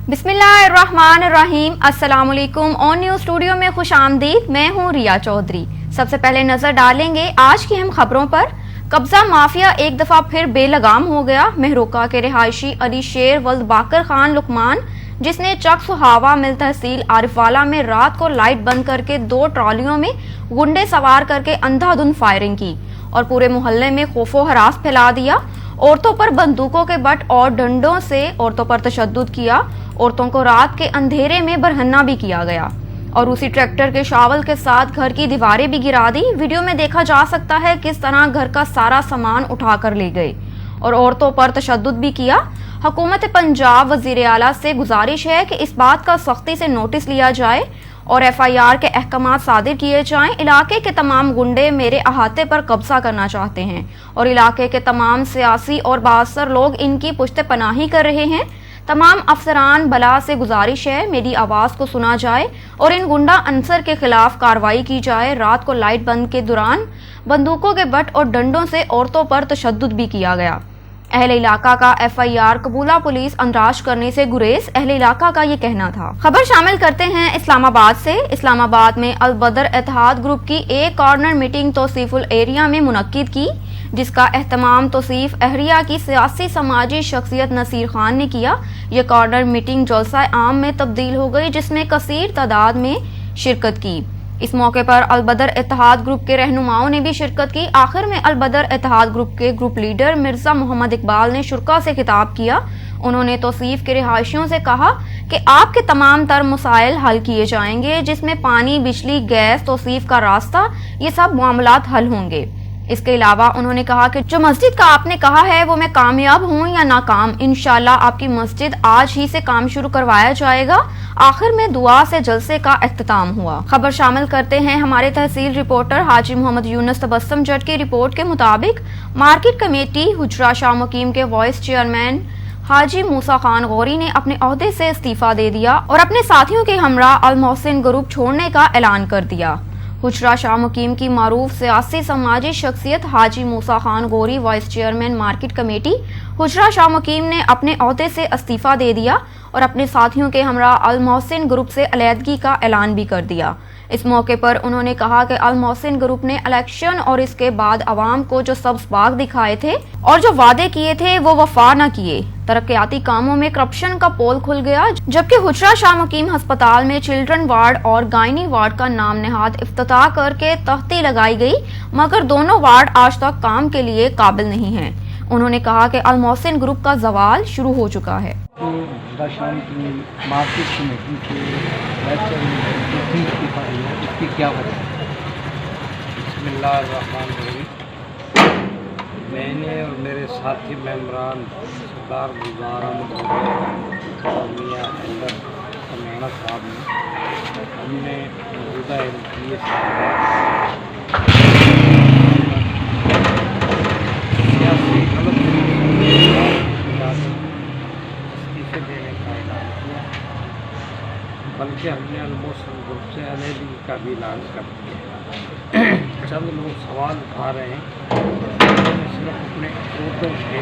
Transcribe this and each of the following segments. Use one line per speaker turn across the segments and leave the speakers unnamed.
बिस्मिल्लाहिर्रहमानिर्रहीम। अस्सलाम वालेकुम। ऑन न्यूज़ स्टूडियो में खुश आमदीद। मैं हूँ रिया चौधरी। सबसे पहले नजर डालेंगे आज की अहम खबरों पर। कब्जा माफिया एक दफा फिर बेलगाम हो गया। मेहरोका के रिहायशी अली शेर वल्द बाकर खान लुकमान, जिसने चक सुहावा मिल तहसील आरिफवाला में रात को लाइट बंद करके 2 ट्रॉलियों में गुंडे सवार करके अंधाधुंध फायरिंग की और पूरे मोहल्ले में खौफो हरास फैला दिया। औरतों पर बंदूकों के बट और डंडों से औरतों पर तशद्दुद किया। औरतों को रात के अंधेरे में बरहन्ना भी किया गया और उसी ट्रैक्टर के शावल के साथ घर की दीवारें भी गिरा दी। वीडियो में देखा जा सकता है किस तरह घर का सारा सामान उठाकर ले गए और औरतों पर तशद्दुद भी किया। हुकूमत पंजाब वज़ीर आला से गुजारिश है कि इस बात का सख्ती से नोटिस लिया जाए और FIR के अहकामात सादिर किए जाएं। इलाके के तमाम गुंडे मेरे अहाते पर कब्जा करना चाहते हैं और इलाके के तमाम सियासी और बाअसर लोग इनकी पुश्ते पनाही कर रहे हैं। तमाम अफसरान बला से गुजारिश है मेरी आवाज़ को सुना जाए और इन गुंडा अंसर के खिलाफ कार्रवाई की जाए। रात को लाइट बंद के दौरान बंदूकों के बट और डंडों से औरतों पर तशद्दुद भी किया गया। अहले इलाका का FIR कबूला पुलिस अंदराज करने से गुरेज, अहले इलाका का ये कहना था। खबर शामिल करते हैं इस्लामाबाद से। इस्लामाबाद में अल बदर इत्तेहाद ग्रुप की एक कॉर्नर मीटिंग तौसीफुल एरिया में मुनक्किद की, जिसका एहतमाम तौसीफ एहरिया की सियासी समाजी शख्सियत नसीर खान ने किया। यह कॉर्नर मीटिंग जलसा आम में तब्दील हो गई, जिसमें कसीर तादाद में शिरकत की। इस मौके पर अल बदर इत्तेहाद ग्रुप के रहनुमाओं ने भी शिरकत की। आखिर में अल बदर इत्तेहाद ग्रुप के ग्रुप लीडर मिर्जा मोहम्मद इकबाल ने शुरा से खिताब किया। उन्होंने तौसीफ के रिहायशियों से कहा कि आपके तमाम तर मसाइल हल किए जाएंगे, जिसमें पानी, बिजली, गैस, तौसीफ का रास्ता, ये सब मामलात हल होंगे। इसके अलावा उन्होंने कहा कि जो मस्जिद का आपने कहा है वो मैं कामयाब हूँ या नाकाम, इंशाल्लाह आपकी मस्जिद आज ही से काम शुरू करवाया जाएगा। आखिर में दुआ से जलसे का इख्तिताम हुआ। खबर शामिल करते हैं हमारे तहसील रिपोर्टर हाजी मोहम्मद यूनुस तबस्सुम जट की रिपोर्ट के मुताबिक मार्केट कमेटी हुजरा शाह मुकीम के वाइस चेयरमैन हाजी मूसा खान गौरी ने अपने ओहदे से इस्तीफा दे दिया और अपने साथियों के हमरा अल मोहसिन ग्रुप छोड़ने का ऐलान कर दिया। हुजरा शाह मुकीम की मारूफ सियासी समाजी शख्सियत Haji Musa Khan Ghauri vice chairman market committee Hujra Shah Muqeem ने अपने ओहदे से इस्तीफा दे दिया और अपने साथियों के हमरा अल मोहसिन ग्रुप से अलहदगी का ऐलान भी कर दिया। इस मौके पर उन्होंने कहा कि अल मोहसिन ग्रुप ने इलेक्शन और इसके बाद अवाम को जो सब्ज़बाग दिखाए थे और जो वादे किए थे वो वफा न किए। तरक्याती कामों में करप्शन का पोल खुल गया, जबकि हुजरा शाह मुकीम अस्पताल में चिल्ड्रन वार्ड और गायनी वार्ड का नाम नेहाद इफ्तिताह करके तख्ती लगाई गई, मगर दोनों वार्ड आज तक काम के लिए काबिल नहीं हैं। उन्होंने कहा कि अल मोहसिन ग्रुप का जवाल शुरू हो चुका है।
इसकी क्या वजह? बिस्मिल्लाहिर्रहमानिर्रहीम। मैंने और मेरे साथी मेम्बरान सरदार गुलजार अहमद और मियाँ हैदर कन्याना साहब ने हमने मौजूदा MPA सियासी गलत इस्तीफे देने का ऐलान किया, बल्कि हमने अल मोहसिन ग्रुप से अलहदगी का भी ऐलान कर दिया। चंद लोग सवाल उठा रहे हैं, सिर्फ अपने वोटों के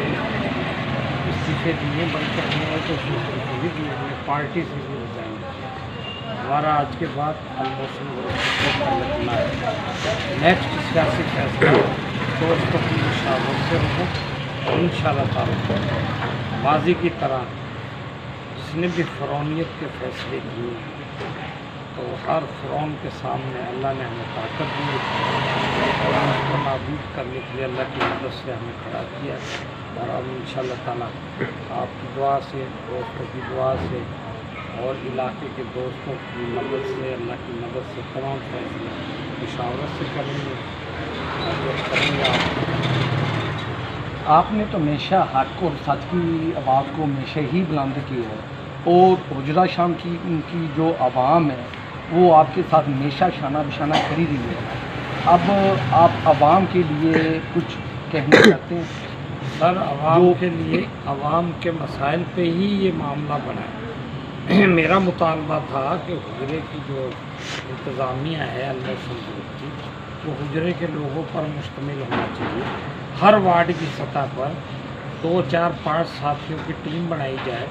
इस्तीफे दिए, बल्कि हमने वोटों से इस्तीफे भी दिए, हमने पार्टी से भी रिजाइन किया। हमारा आज के बाद अल मोहसिन ग्रुप को लगना है। नेक्स्ट सियासी फैसला दोस्तों की मुशावरत से होगा और इंशाअल्लाह ताला माजी की तरह जिसने भी फ़िरौनियत के फैसले किए तो हर फ़िरौन के सामने अल्लाह ने हमें ताकत दी और उसको नाबूद करने के लिए अल्लाह की मदद से हमें खड़ा किया। और अब इंशाअल्लाह ताला आपकी दुआ से, दोस्तों की दुआ से और इलाके के दोस्तों की मदद से, अल्लाह की मदद से तमाम फैसले मुशावरत से करेंगे।
आपने तो हमेशा हक और सच की आवाज़ को हमेशा ही बुलंद किया है और हुजरा शाह की उनकी जो आवाम है वो आपके साथ हमेशा शाना बिशाना खड़ी रही है। अब आप आवाम के लिए कुछ कहना चाहते हैं?
सर, आवाम के लिए आवाम के मसाइल पे ही ये मामला बना है। मेरा मुतालबा था कि हुजरे की जो इंतज़ामिया है अल मोहसिन ग्रुप की, वो हुजरे के लोगों पर मुश्तमिल होना चाहिए। हर वार्ड की सतह पर 2, 4, 5 साथियों की टीम बनाई जाए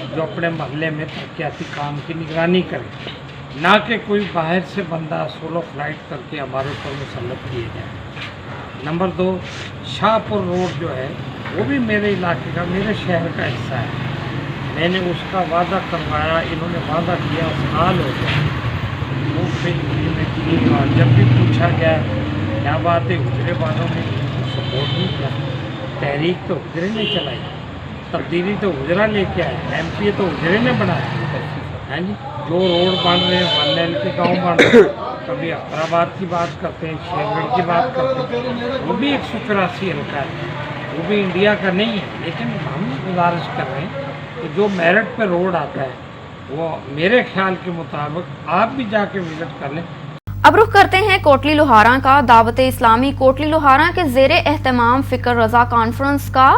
जो अपने मोहल्ले में तरक्याती काम की निगरानी करे, ना कि कोई बाहर से बंदा सोलो फ्लाइट करके हमारे ऊपर मुसल्लत किए जाए। नंबर 2, शाहपुर रोड जो है वो भी मेरे इलाके का, मेरे शहर का हिस्सा है। मैंने उसका वादा करवाया, इन्होंने वादा किया, साल हो गया वो में की, और जब भी पूछा गया क्या बात है, हुजरे वालों ने सपोर्ट नहीं किया, तहरीक तो हुजरे ने चलाई, तब्दीली तो हुजरा लेके आए, MP तो हुजरे ने बनाया है जी। जो रोड बन रहे हैं, वनैल के गाँव बन रहे हैं, कभी अख्तराबाद की बात करते हैं, शेरगढ़ की बात करते हैं, वो भी 183 हल्का है, वो भी इंडिया का नहीं है। लेकिन हम गुजारिश कर रहे हैं कि जो मेरठ पे रोड आता है वो मेरे ख्याल के मुताबिक आप भी जाके विजिट कर लें।
अब रुख करते हैं कोटली लोहारा का। दावत इस्लामी कोटली लोहारा के ज़ेरे एहतमाम फ़िक्र रज़ा कॉन्फ्रेंस का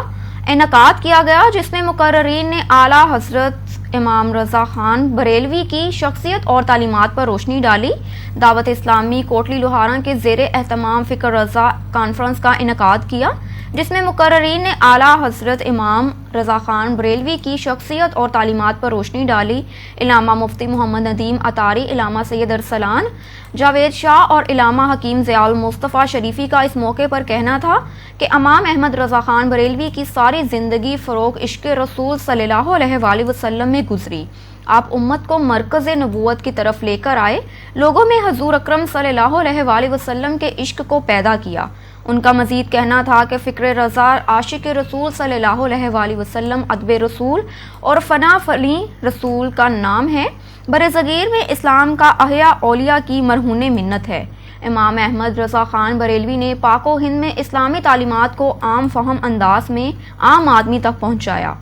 इनकाद किया गया, जिसमें मुकर्ररीन ने आला हज़रत इमाम रज़ा ख़ान बरेलवी की शख्सियत और तालीमात पर रोशनी डाली। दावत इस्लामी कोटली लोहारा के ज़ेरे एहतमाम फ़िक्र रज़ा कॉन्फ्रेंस का इनकाद किया, जिसमें मुकर्ररीन ने आला हज़रत इमाम रज़ा ख़ान बरेलवी की शख्सियत और तालीमात पर रोशनी डाली। इलामा मुफ्ती मोहम्मद नदीम अतारी, इलामा सैयद अरसलान जावेद शाह और इलामा हकीम ज़ियाउल मुस्तफ़ा शरीफ़ी का इस मौके पर कहना था कि इमाम अहमद रज़ा ख़ान बरेलवी की सारी ज़िंदगी फ़रोग़ इश्क़ रसूल सल्लल्लाहु अलैहि वसल्लम में गुजरी। आप उम्मत को मरकज़ नबूवत की तरफ लेकर आए, लोगों में हज़ूर अकरम सल्लल्लाहु अलैहि वसल्लम के इश्क़ को पैदा किया। उनका मज़ीद कहना था कि फ़िक्र रज़ा आशिक़ रसूल सल्लल्लाहु अलैहि वसल्लम अदब रसूल और फ़ना फ़ली रसूल का नाम है। बरज़गीर में इस्लाम का अहया औलिया की मरहून मिन्नत है। इमाम अहमद रज़ा ख़ान बरेलवी ने पाको हिंद में इस्लामी तालीमात को आम फ़हम अंदाज में आम आदमी तक पहुँचाया।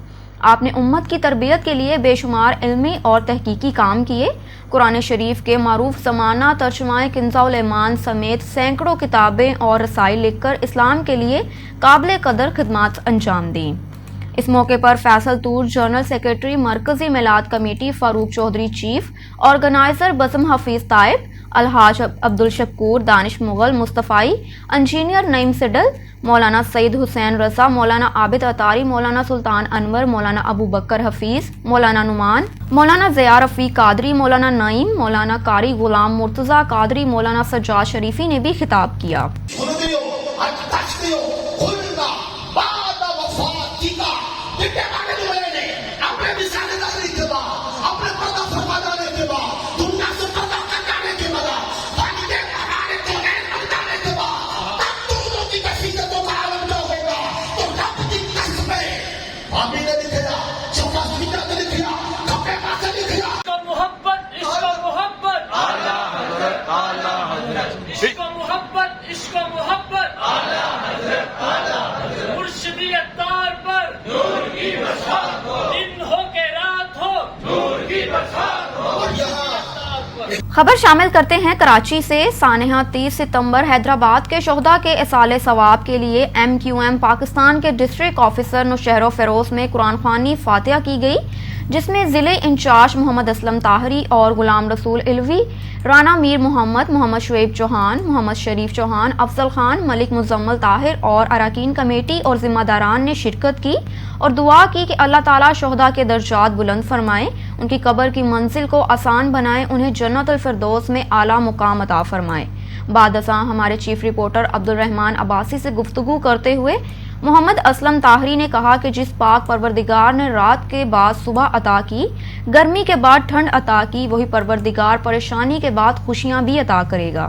आपने उम्मत की तरबियत के लिए बेशुमार इल्मी और तहकीकी काम किए। कुरान शरीफ के मारूफ ज़माना तर्जुमाए किंज़ाउल ईमान समेत सैकड़ों किताबें और रसाइल लिखकर इस्लाम के लिए काबिल कदर खिदमत अंजाम दी। इस मौके पर फैसल तूर general secretary Markazi Milad committee Farooq Chaudhry chief, organizer Bazm Hafeez Taib, Alhaj Abdul Shakoor Danish Mughal Mustafai, engineer Naeem Sidal, Maulana Saeed Hussain रज़ा, मौलाना आबिद अतारी, मौलाना सुल्तान अनवर, मौलाना अबू बकर हफीज़, मौलाना नुमान, मौलाना ज़िया रफ़ी कादरी, मौलाना नईम, मौलाना कारी गुलाम मुर्तज़ा कादरी, मौलाना सज्जाद शरीफ़ी ने भी खिताब किया। खबर शामिल करते हैं कराची से। सानेहा 30 सितंबर हैदराबाद के शोहदा के इसाले सवाब के लिए MQM पाकिस्तान के डिस्ट्रिक्ट ऑफिसर नौशहर फेरोज में कुरान ख़वानी फातिहा की गई, जिसमें ज़िले इंचार्ज मोहम्मद असलम ताहरी और गुलाम रसूल इलवी, राना मीर मोहम्मद, मोहम्मद शुएब चौहान, मोहम्मद शरीफ चौहान, अफजल खान, मलिक मुजम्मल ताहिर और अरकान कमेटी और ज़िम्मेदारान ने शिरकत की और दुआ की कि अल्लाह ताला शोहदा के दर्जात बुलंद फरमाए, उनकी कब्र की मंजिल को आसान बनाए, उन्हें जन्नतुल फिरदौस में आला मुकाम अता फरमाए। बाद अज़ां हमारे चीफ रिपोर्टर अब्दुल रहमान अब्बासी से गुफ्तगू करते हुए मोहम्मद असलम ताहरी ने कहा कि जिस पाक परवरदिगार ने रात के बाद सुबह अता की, गर्मी के बाद ठंड अता की, वही परवरदिगार परेशानी के बाद खुशियां भी अता करेगा।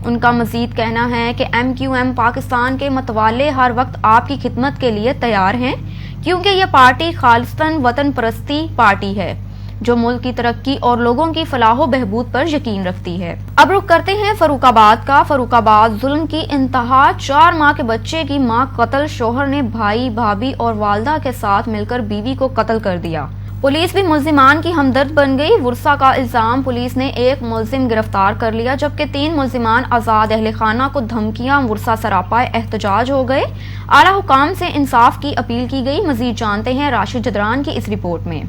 उनका मजीद कहना है कि MQM पाकिस्तान के मतवाले हर वक्त आपकी खिदमत के लिए तैयार हैं, क्योंकि यह पार्टी खालिस्तन वतन परस्ती पार्टी है जो मुल्क की तरक्की और लोगों की फलाहो बहबूद पर यकीन रखती है। अब रुख करते हैं फरुखाबाद का। फरुखाबाद जुल्म की इंतहा, 4 माह के बच्चे की मां कत्ल, शोहर ने भाई भाभी और वालदा के साथ मिलकर बीवी को कत्ल कर दिया। पुलिस भी मुल्जिमान की हमदर्द बन गई। वुरसा का इल्जाम, पुलिस ने 1 मुल्जिम गिरफ्तार कर लिया, जबकि 3 मुल्जिमान आज़ाद अहले खाना को धमकियां वुरसा सरापा एहतजाज हो गए। आला हुकाम से इंसाफ की अपील की गई। मजीद जानते हैं राशिद जदरान की इस रिपोर्ट में।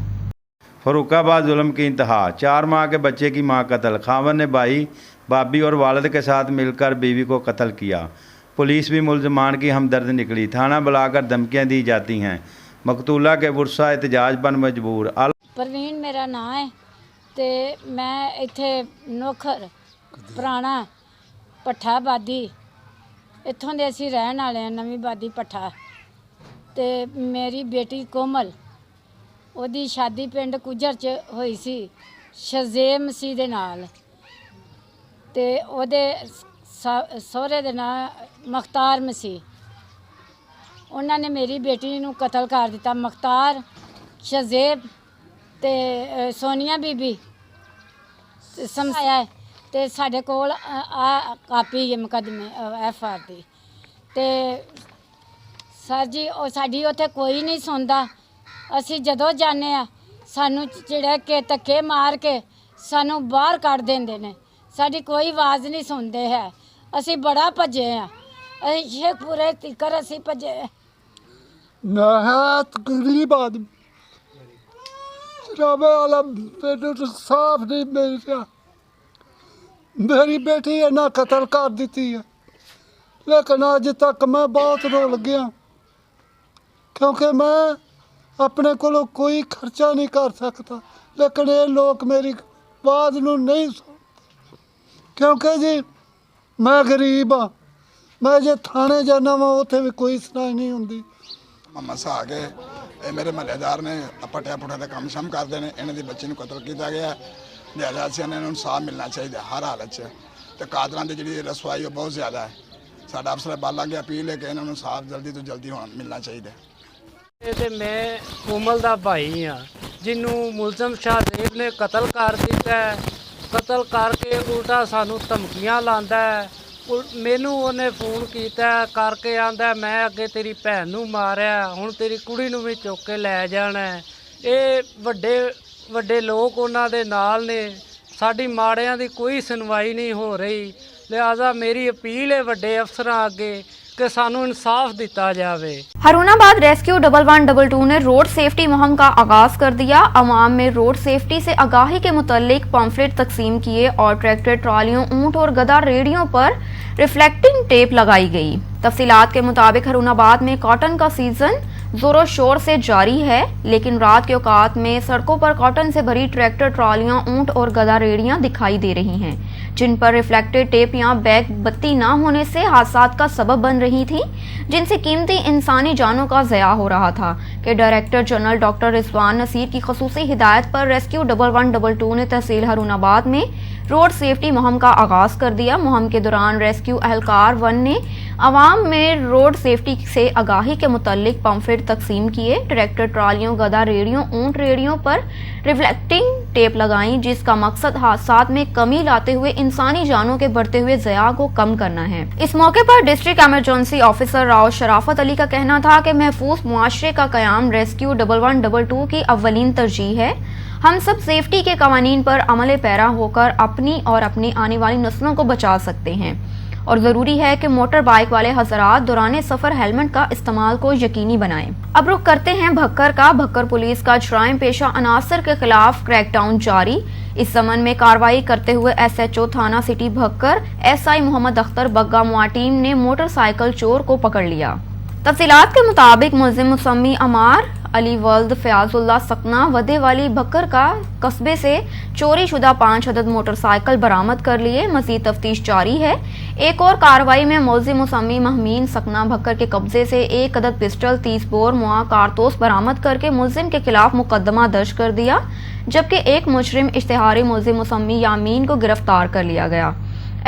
फरुखाबाद जुल्म की इंतहा, 4 माह के बच्चे की मां कत्ल, खावन ने भाई भाभी और वालिद के साथ मिलकर बीवी को कत्ल किया। पुलिस भी मुलजमान की हमदर्द निकली। थाना बुलाकर धमकियां दी जाती हैं। मकतूला के वुरसा एहतजाज पर मजबूर।
ਪ੍ਰਵੀਨ ਮੇਰਾ ਨਾਂ ਹੈ ਤੇ ਮੈਂ ਇੱਥੇ ਨੋਖਰ ਪੁਰਾਣਾ ਪੱਠਾ ਆਬਾਦੀ ਇੱਥੋਂ ਦੇ ਅਸੀਂ ਰਹਿਣ ਵਾਲੇ ਹਾਂ, ਨਵੀਂ ਆਬਾਦੀ ਪੱਠਾ। ਤੇ ਮੇਰੀ ਬੇਟੀ ਕੋਮਲ, ਉਹਦੀ ਸ਼ਾਦੀ ਪਿੰਡ ਕੁਜਰ 'ਚ ਹੋਈ ਸੀ ਸ਼ਜ਼ੇਮ ਮਸੀਹ ਦੇ ਨਾਲ, ਤੇ ਉਹਦੇ ਸਹੁਰੇ ਦੇ ਨਾਂ ਮਖਤਾਰ ਮਸੀਹ। ਉਹਨਾਂ ਨੇ ਮੇਰੀ ਬੇਟੀ ਨੂੰ ਕਤਲ ਕਰ ਦਿੱਤਾ। ਮਖਤਾਰ, ਸ਼ਜ਼ੇਬ ਤੇ ਸੋਨੀਆ ਬੀਬੀ ਸਮਝਾਇਆ ਹੈ ਤੇ ਸਾਡੇ ਕੋਲ ਆ ਕਾਪੀ ਹੈ ਮੁਕੱਦਮੇ FR ਦੀ। ਤੇ ਸਰ ਜੀ ਉਹ ਸਾਡੀ ਉੱਥੇ ਕੋਈ ਨਹੀਂ ਸੁਣਦਾ। ਅਸੀਂ ਜਦੋਂ ਜਾਂਦੇ ਆ ਸਾਨੂੰ ਜਿਹੜੇ ਕਿ ਧੱਕੇ ਮਾਰ ਕੇ ਸਾਨੂੰ ਬਾਹਰ ਕੱਢ ਦਿੰਦੇ ਨੇ, ਸਾਡੀ ਕੋਈ ਆਵਾਜ਼ ਨਹੀਂ ਸੁਣਦੇ ਹੈ। ਅਸੀਂ ਬੜਾ ਭੱਜੇ ਆ, ਅਸੀਂ ਸ਼ੇਖਪੁਰੇ ਤੀਕਰ ਅਸੀਂ ਭੱਜੇ।
नहायत गरीब आदमी, शराबे वाला पेट तो साफ नहीं मिल रहा। मेरी बेटी है ना कतल कर दी है, लेकिन अज तक मैं बहुत रोल गया क्योंकि मैं अपने को कोई खर्चा नहीं कर सकता। लेकिन ये लोग मेरी आवाज़ नूं नहीं सुनते क्योंकि जी मैं गरीब हाँ। मैं जे थाने जाना वा उत्थे भी कोई सुनाई नहीं होंदी।
मामा सा आ गए, ये मेरे महल्लेदार ने पट्टिया पुट्ठा का काम शम करते हैं। इन्हों की बच्ची को कतल किया गया। लिहाजा से इन्होंने इंसाफ मिलना चाहिए हर हालत से। तो कातलों की जी रसवाई बहुत ज़्यादा है। साडा अफसर बाला की अपील है कि इन्होंने इंसाफ जल्दी तो जल्दी मिलना चाहिए।
ਤੇ ਮੈਂ ਕੋਮਲ ਦਾ ਭਾਈ ਆ, ਜਿਹਨੂੰ ਮੁਲਜ਼ਮ ਸ਼ਾਹਜ਼ੇਬ ਨੇ ਕਤਲ ਕਰ ਦਿੱਤਾ ਹੈ। ਕਤਲ ਕਰਕੇ ਉਲਟਾ ਸਾਨੂੰ ਧਮਕੀਆਂ ਲਾਉਂਦਾ ਹੈ। ਮੈਨੂੰ ਉਹਨੇ ਫੋਨ ਕੀਤਾ ਕਰਕੇ ਆਂਦਾ ਮੈਂ ਅੱਗੇ ਤੇਰੀ ਭੈਣ ਨੂੰ ਮਾਰਿਆ, ਹੁਣ ਤੇਰੀ ਕੁੜੀ ਨੂੰ ਵੀ ਚੁੱਕ ਕੇ ਲੈ ਜਾਣਾ। ਇਹ ਵੱਡੇ ਲੋਕ ਉਹਨਾਂ ਦੇ ਨਾਲ ਨੇ। ਸਾਡੀ ਮਾੜਿਆਂ ਦੀ ਕੋਈ ਸੁਣਵਾਈ ਨਹੀਂ ਹੋ ਰਹੀ। ਲਿਹਾਜ਼ਾ ਮੇਰੀ ਅਪੀਲ ਹੈ ਵੱਡੇ ਅਫਸਰਾਂ ਅੱਗੇ कि सानू इंसाफ दिता जावे।
हरुणाबाद रेस्क्यू 1122 ने रोड सेफ्टी मुहिम का आगाज कर दिया। अवाम में रोड सेफ्टी से आगाही के मुतालिक पम्फलेट तकसीम किए और ट्रैक्टर, ट्रालियों, ऊंट और गधा रेडियों पर रिफ्लेक्टिंग टेप लगाई गई। तफसीलात के मुताबिक हरुणाबाद में कॉटन का सीजन जोरों शोर से जारी है, लेकिन रात के औकात में सड़कों पर कॉटन से भरी ट्रैक्टर, ट्रालियां, ऊंट और गधा रेडियां दिखाई दे रही हैं, जिन पर रिफ्लेक्टेड टेप या बैग बत्ती न होने से हादसात का सबब बन रही थी, जिनसे कीमती इंसानी जानों का ज़या हो रहा था। कि director general doctor Rizwan Naseer की खसूसी हिदायत पर रेस्क्यू 1122 ने तहसील हरुणाबाद में रोड सेफ्टी मुहिम का आगाज कर दिया। मुहिम के दौरान रेस्क्यू एहलकार 1 ने अवाम में रोड सेफ्टी से आगाही के मुतालिक पम्फलेट तकसीम किए। ट्रैक्टर, ट्रालियों, गधा रेडियों, ऊंट रेडियों पर रिफ्लेक्टिंग टेप लगाई, जिसका मकसद हादसात में कमी लाते हुए इंसानी जानों के बढ़ते हुए ज़या को कम करना है। इस मौके पर डिस्ट्रिक्ट एमरजेंसी ऑफिसर राव शराफत अली का कहना था कि महफूज मुआशरे का क़याम रेस्क्यू 1122 की अव्वलीन तरजीह है। हम सब सेफ्टी के कवानीन पर अमल पैरा होकर अपनी और अपनी आने वाली नस्लों को बचा सकते हैं और ज़रूरी है कि मोटर बाइक वाले हज़रात दौरान सफ़र हेलमेट का इस्तेमाल को यकीनी बनाएं। अब रुख करते हैं भक्कर का। भक्कर पुलिस का जराइम पेशा अनासर के खिलाफ क्रैकडाउन जारी। इस संबंध में कार्रवाई करते हुए SHO थाना सिटी भक्कर SI मोहम्मद अख्तर बग्गा मुआ टीम ने मोटरसाइकिल चोर को पकड़ लिया। तफसीलात के मुताबिक मुलजिम मुसम्मी अमार अली वल्द फयाजुल्लाह सकना वदे वाली भक्कर का कस्बे से चोरी शुदा 5 अदद मोटरसाइकिल बरामद कर लिए। मजीद तफ्तीश जारी है। एक और कार्रवाई में मुलजिम मुसम्मी महमीन सकना भक्कर के कब्जे से 1 अदद पिस्टल, 30 बोर मुआ कारतूस बरामद करके मुलजिम के खिलाफ मुकदमा दर्ज कर दिया, जबकि एक मुजरिम इश्तिहारी मुलजिम मुसम्मी यामीन को गिरफ्तार कर लिया गया।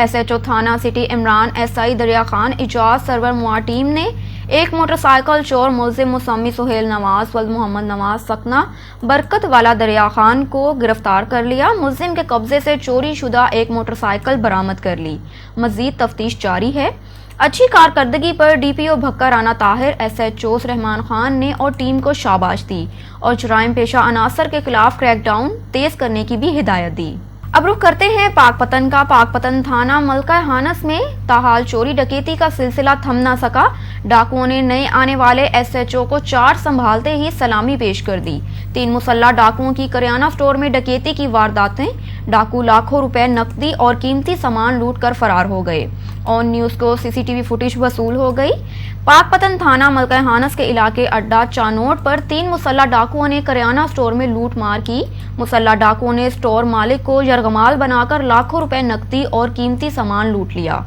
SHO थाना सिटी इमरान SI दरिया खान इजाज सरवर मुआ टीम ने एक मोटरसाइकिल चोर मुलजिम मुसम्मी सुहेल नवाज वल मोहम्मद नवाज सकना बरकत वाला दरिया खान को गिरफ्तार कर लिया। मुलजिम के कब्जे से चोरी शुदा एक मोटरसाइकिल बरामद कर ली। मजीद तफ्तीश जारी है। अच्छी कारकर्दगी पर DPO भक्कर राना ताहिर, SHO रहमान खान ने और टीम को शाबाश दी और जराइम पेशा अनासर के खिलाफ क्रैकडाउन तेज करने की भी हिदायत दी। अब रुख करते हैं पाकपतन का। पाकपतन थाना मलका हानस में ताहाल चोरी डकैती का सिलसिला थम ना सका। डाकुओं ने नए आने वाले SHO को चार्ज संभालते ही सलामी पेश कर दी। 3 मुसल्लह डाकुओं की करियाना स्टोर में डकैती की वारदातें, डाकू लाखों रुपए नकदी और कीमती सामान लूट कर फरार हो गए। ऑन न्यूज को CCTV फुटेज वसूल हो गई। पाकपतन थाना मलका हानस के इलाके अड्डा चानोट पर 3 मुसल्लह डाकुओं ने करियाना स्टोर में लूट मार की। मुसल्लह डाकुओं ने स्टोर मालिक को यरगमाल बनाकर लाखों रुपए नकदी और कीमती सामान लूट लिया।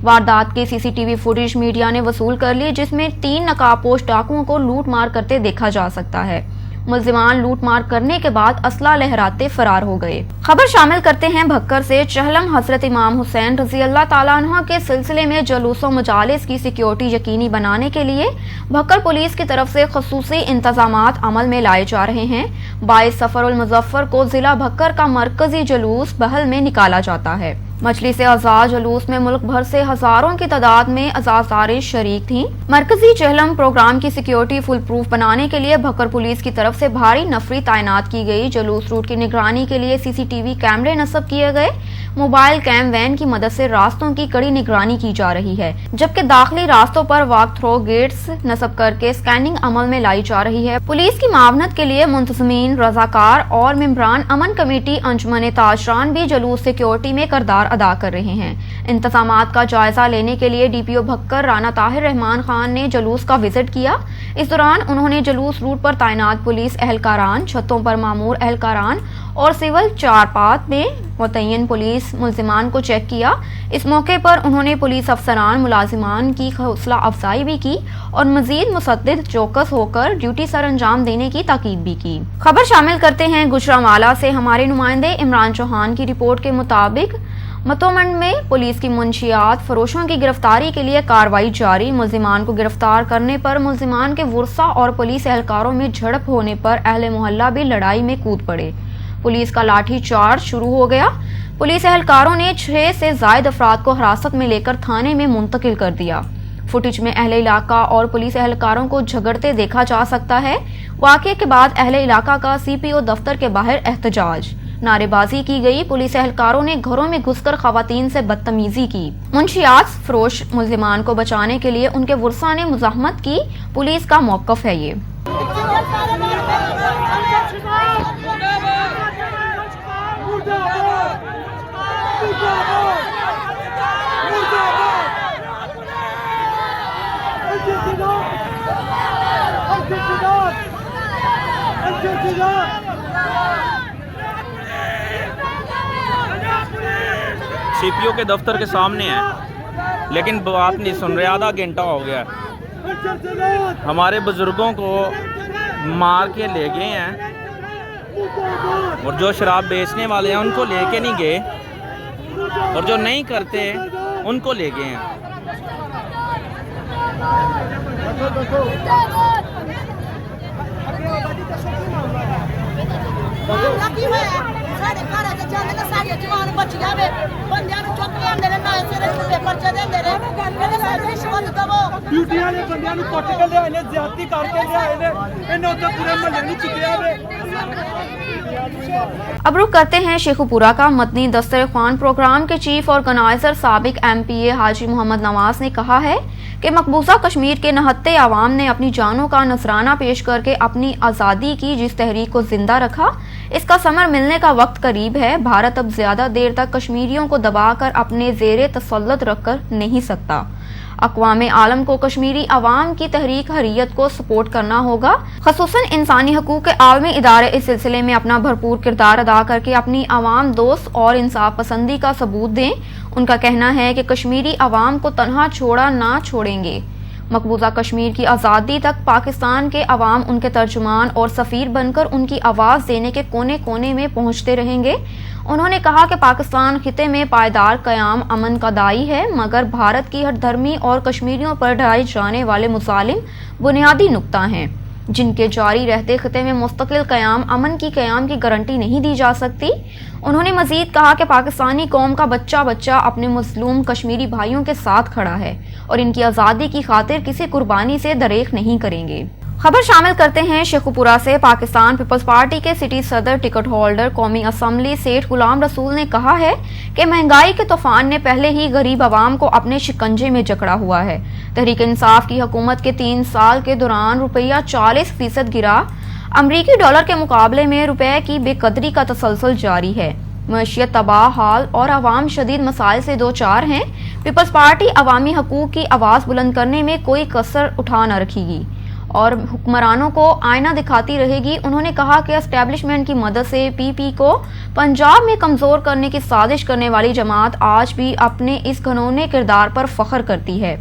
वारदात की CCTV फुटेज मीडिया ने वसूल कर ली, जिसमें 3 नकाबपोश डाकुओं को लूट मार करते देखा जा सकता है। मुलजिमान लूट मार करने के बाद असला लहराते फरार हो गए। खबर शामिल करते हैं भक्कर से। चहलम हजरत इमाम हुसैन रजी अल्लाह ताला अन्हु के सिलसिले में जुलूसों मजालिस की सिक्योरिटी यकीनी बनाने के लिए भक्कर पुलिस की तरफ से खसूसी इंतजामात अमल में लाए जा रहे हैं। 22 सफरुल मुजफ्फर को जिला भक्कर का मरकजी जुलूस बहल में निकाला जाता है। मजलिस आजाद जुलूस में मुल्क भर से हजारों की तादाद में अज़ाज़ारें शरीक थीं। मरकजी चहलम प्रोग्राम की सिक्योरिटी फुल प्रूफ बनाने के लिए भक्कर पुलिस की तरफ से भारी नफरी तैनात की गई। जुलूस रूट की निगरानी के लिए CCTV कैमरे नस्ब किए गए। मोबाइल कैम वैन की मदद से रास्तों की कड़ी निगरानी की जा रही है, जबकि दाखिली रास्तों पर वॉक थ्रो गेट्स नस्ब करके स्कैनिंग अमल में लाई जा रही है। पुलिस की मावनत के लिए मुंतजमीन, रजाकार और मेंबरान अमन कमेटी अंजुमन ताजरान भी जुलूस सिक्योरिटी में किरदार अदा कर रहे हैं। इंतजामात का जायजा लेने के लिए DPO भक्कर राना ताहिर रहमान खान ने जुलूस का विजिट किया। इस दौरान उन्होंने जुलूस रूट पर तैनात पुलिस एहलकारान, छतों पर मामूर एहलकारान और सिविल चारपात में मुतय्यन पुलिस मुलजिमान को चेक किया। इस मौके पर उन्होंने पुलिस अफसरान मुलाजिमान की हौसला अफजाई भी की और मजीद मुसद्दिद चौकस होकर ड्यूटी सर अंजाम देने की ताकीद भी की। खबर शामिल करते हैं गुजरांवाला से। हमारे नुमाइंदे इमरान चौहान की रिपोर्ट के मुताबिक मतोमंड में पुलिस की मुंशियात फरोशों की गिरफ्तारी के लिए कार्रवाई जारी। मुलजिमान को गिरफ्तार करने पर मुलजिमान के वुरसा और पुलिस एहलकारों में झड़प होने पर अहले मोहल्ला भी लड़ाई में कूद पड़े। पुलिस का लाठी चार्ज शुरू हो गया। पुलिस एहलकारों ने 6 से ज्यादा अफराद को हिरासत में लेकर थाने में मुंतकिल कर दिया। फुटेज में अहले इलाका और पुलिस एहलकारों को झगड़ते देखा जा सकता है। वाक़े के बाद अहले इलाका का CPO दफ्तर के बाहर एहतजाज, नारेबाजी की गई। पुलिस एहलकारों ने घरों में घुसकर खवातीन से बदतमीजी की। मुंशियात फरोश मुलजिमान को बचाने के लिए उनके वुरसा ने मुज़ाहमत की। पुलिस का मौक़िफ़ है ये।
CPO के दफ्तर के सामने है, लेकिन बात नहीं सुन रहे। आधा घंटा हो गया। हमारे बुजुर्गों को मार के ले गए हैं और जो शराब बेचने वाले हैं उनको लेके नहीं गए और जो नहीं करते उनको ले गए हैं।
अब रुक करते हैं शेखुपुरा का। मदनी दस्तर ख्वान प्रोग्राम के चीफ ऑर्गेनाइजर साबिक MPA हाजी मोहम्मद नवाज ने कहा है कि मकबूजा कश्मीर के नहत्ते आवाम ने अपनी जानों का नजराना पेश करके अपनी आज़ादी की जिस तहरीक को जिंदा रखा, इसका समर मिलने का वक्त करीब है। भारत अब ज्यादा देर तक कश्मीरियों को दबाकर अपने ज़ेरे तसल्लुत रखकर नहीं सकता। अक़वाम आलम को कश्मीरी अवाम की तहरीक हरियत को सपोर्ट करना होगा। ख़ुसूसन इंसानी हकूक़ के आलमी इदारे इस सिलसिले में अपना भरपूर किरदार अदा करके अपनी अवाम दोस्त और इंसाफ पसंदी का सबूत दें। उनका कहना है कि कश्मीरी अवाम को तनहा छोड़ा ना छोड़ेंगे। मकबूजा कश्मीर की आज़ादी तक पाकिस्तान के अवाम उनके तर्जुमान और सफ़ीर बनकर उनकी आवाज़ देने के कोने कोने में पहुँचते रहेंगे। उन्होंने कहा कि पाकिस्तान खिते में पायदार क़याम अमन का दाई है, मगर भारत की हर धर्मी और कश्मीरियों पर ढाए जाने वाले मुसालिम बुनियादी नुक्ता हैं, जिनके जारी रहते खिते में मुस्तकिल क़याम अमन की क़याम की गारंटी नहीं दी जा सकती। उन्होंने मजीद कहा कि पाकिस्तानी कौम का बच्चा बच्चा अपने मजलूम कश्मीरी भाइयों के साथ खड़ा है और इनकी आज़ादी की खातिर किसी कुर्बानी से दरेख नहीं करेंगे। खबर शामिल करते हैं शेखुपुरा से। पाकिस्तान पीपल्स पार्टी के सिटी सदर टिकट होल्डर कौमी असम्बली सेठ गुलाम रसूल ने कहा है कि महंगाई के तूफान ने पहले ही गरीब आवाम को अपने शिकंजे में जकड़ा हुआ है। तहरीक इंसाफ की हुकूमत के 3 साल के दौरान रुपया 40% गिरा। अमरीकी डॉलर के मुकाबले में रुपए की बेकदरी का तसलसल जारी है। मईशत तबाह हाल और आवाम शदीद मसाइल से दो चार हैं। पीपल्स पार्टी अवामी हकूक की आवाज़ बुलंद करने में कोई कसर उठा न रखेगी और हुक्मरानों को आईना दिखाती रहेगी। उन्होंने कहा कि एस्टेब्लिशमेंट की मदद से पीपी को पंजाब में कमज़ोर करने की साजिश करने वाली जमात आज भी अपने इस घनौने किरदार पर फख्र करती है।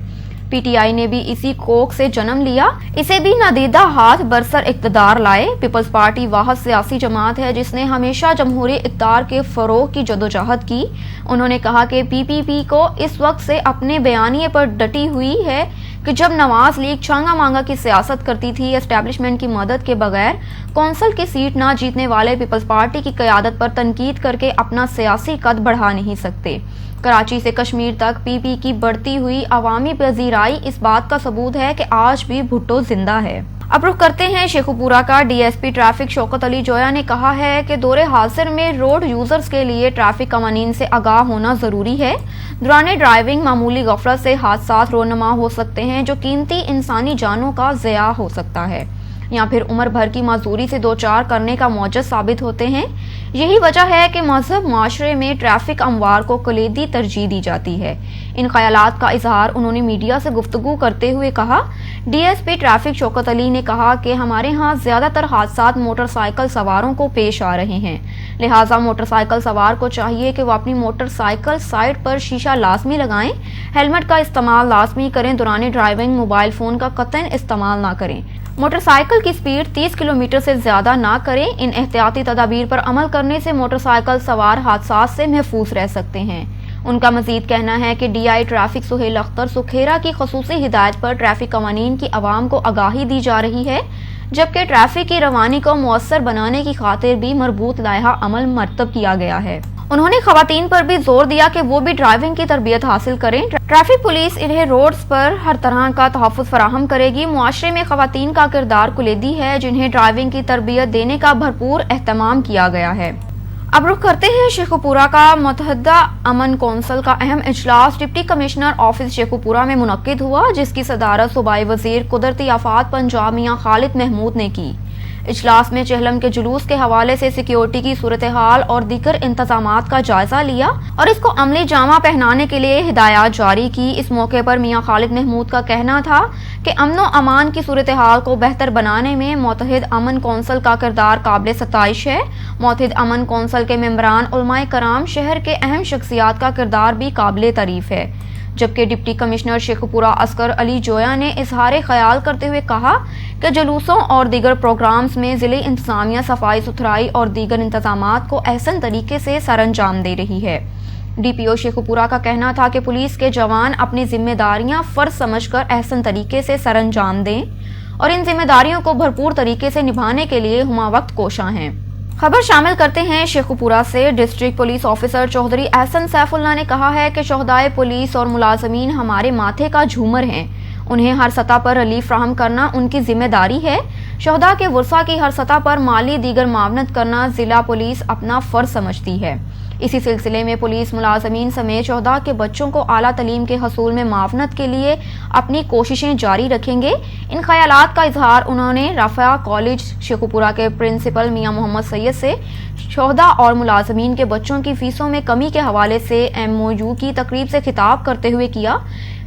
पीटीआई ने भी इसी कोख से जन्म लिया, इसे भी नादीदा हाथ बरसर इक़्तिदार लाए। पीपल्स पार्टी वाहिद सियासी जमात है जिसने हमेशा जमहूरी इक़्तिदार के फ़रोग़ की जदोजहद की। उन्होंने कहा कि पीपीपी को इस वक्त से अपने बयानिए पर डटी हुई है कि जब नवाज लीग छांगा मांगा की सियासत करती थी, एस्टेब्लिशमेंट की मदद के बगैर कौंसल की सीट ना जीतने वाले पीपल्स पार्टी की क़यादत पर तनकीद करके अपना सियासी कद बढ़ा नहीं सकते। कराची से कश्मीर तक पीपी की बढ़ती हुई अवामी पजीराई इस बात का सबूत है कि आज भी भुट्टो जिंदा है। अब रुख करते हैं शेखुपुरा का। डीएसपी ट्रैफिक शौकत अली जोया ने कहा है कि दौरे हासिर में रोड यूजर्स के लिए ट्रैफिक कवानीन से आगाह होना जरूरी है। दौरान ड्राइविंग मामूली गफलत से हादसात रोनमा हो सकते हैं जो कीमती इंसानी जानों का ज़या हो सकता है या फिर उम्र भर की मजदूरी से दो चार करने का मौजद साबित होते हैं। यही वजह है कि मजहब माशरे में ट्रैफिक अमवार को कलीदी तरजीह दी जाती है। इन ख्यालात का इजहार उन्होंने मीडिया से गुफ्तगू करते हुए कहा। डीएसपी ट्रैफिक शौकत अली ने कहा कि हमारे यहाँ ज़्यादातर हादसात मोटरसाइकिल सवारों को पेश आ रहे हैं, लिहाजा मोटरसाइकिल सवार को चाहिए कि वो अपनी मोटरसाइकिल साइड पर शीशा लाजमी लगाएं, हेलमेट का इस्तेमाल लाजमी करें, दौरान ड्राइविंग मोबाइल फ़ोन का कतई इस्तेमाल ना करें, मोटरसाइकिल की स्पीड 30 किलोमीटर से ज्यादा ना करें। इन एहतियाती तदाबीर पर अमल करने से मोटरसाइकिल सवार हादसात से महफूज रह सकते हैं। उनका मजीद कहना है कि डीआई ट्रैफिक सुहेल अख्तर सुखेरा की खसूसी हिदायत पर ट्रैफिक कवानीन की आवाम को आगाही दी जा रही है, जबकि ट्रैफिक की रवानी को मुअस्सर बनाने की खातिर भी मरबूत लायहा अमल मरतब किया गया है। उन्होंने खवातीन पर भी जोर दिया कि वो भी ड्राइविंग की तरबियत हासिल करें। ट्रैफिक पुलिस इन्हें रोड्स पर हर तरह का तहफ़्फ़ुज़ फराहम करेगी। मुआशरे में खवातीन का किरदार कुलीदी है जिन्हें ड्राइविंग की तरबियत देने का भरपूर एहतमाम किया गया है। अब रुख करते हैं शेखुपुरा का। मुत्तहिदा अमन कौंसिल का अहम इजलास डिप्टी कमिश्नर ऑफिस शेखुपुरा में मुनक्किद हुआ, जिसकी सदारत सूबाई वज़ीर कुदरती आफात पंजाब मियां खालिद महमूद ने की। इजलास में चहलम के जुलूस के हवाले से सिक्योरिटी की सूरत हाल और दीगर इंतजामात का जायजा लिया और इसको अमली जामा पहनाने के लिए हिदायत जारी की। इस मौके पर मियां खालिद महमूद का कहना था कि अमनो अमान की सूरत हाल को बेहतर बनाने में मुत्तहिद अमन कौंसिल का किरदार काबिल सताइश है। मुत्तहिद अमन कौंसिल के मेंबरान उलमाए कराम शहर के अहम शख्सियात का किरदार भी काबिल तारीफ है, जबकि डिप्टी कमिश्नर शेखुपुरा असगर अली जोया ने इजहार ख्याल करते हुए कहा कि जुलूसों और दीगर प्रोग्राम्स में ज़िले इंतजामिया सफाई सुथराई और दीगर इंतजामात को अहसन तरीके से सरअंजाम दे रही है। डीपीओ शेखुपुरा का कहना था कि पुलिस के जवान अपनी जिम्मेदारियां फ़र्ज समझकर अहसन तरीके से सरअंजाम दें और इन जिम्मेदारियों को भरपूर तरीके से निभाने के लिए हुमावक्त कोशां हैं। खबर शामिल करते हैं शेखुपुरा से। District police officer Chaudhry Ehsan Saifullah ने कहा है कि शोहदाए पुलिस और मुलाजमीन हमारे माथे का झूमर हैं, उन्हें हर सतह पर रिलीफ फ्राहम करना उनकी जिम्मेदारी है। शोहदा के वर्सा की हर सतह पर माली दीगर मावनत करना जिला पुलिस अपना फ़र्ज समझती है। इसी सिलसिले में पुलिस मुलाजमीन समेत शोहदा के बच्चों को आला तलीम के हसूल में मावनत के लिए अपनी कोशिशें जारी रखेंगे। इन ख्यालात का इजहार उन्होंने रफ़ा कॉलेज शेखुपुरा के प्रिंसिपल मियां मोहम्मद सैयद से शोहदा और मुलाजमीन के बच्चों की फीसों में कमी के हवाले से MOU की तकरीब से खिताब करते हुए किया।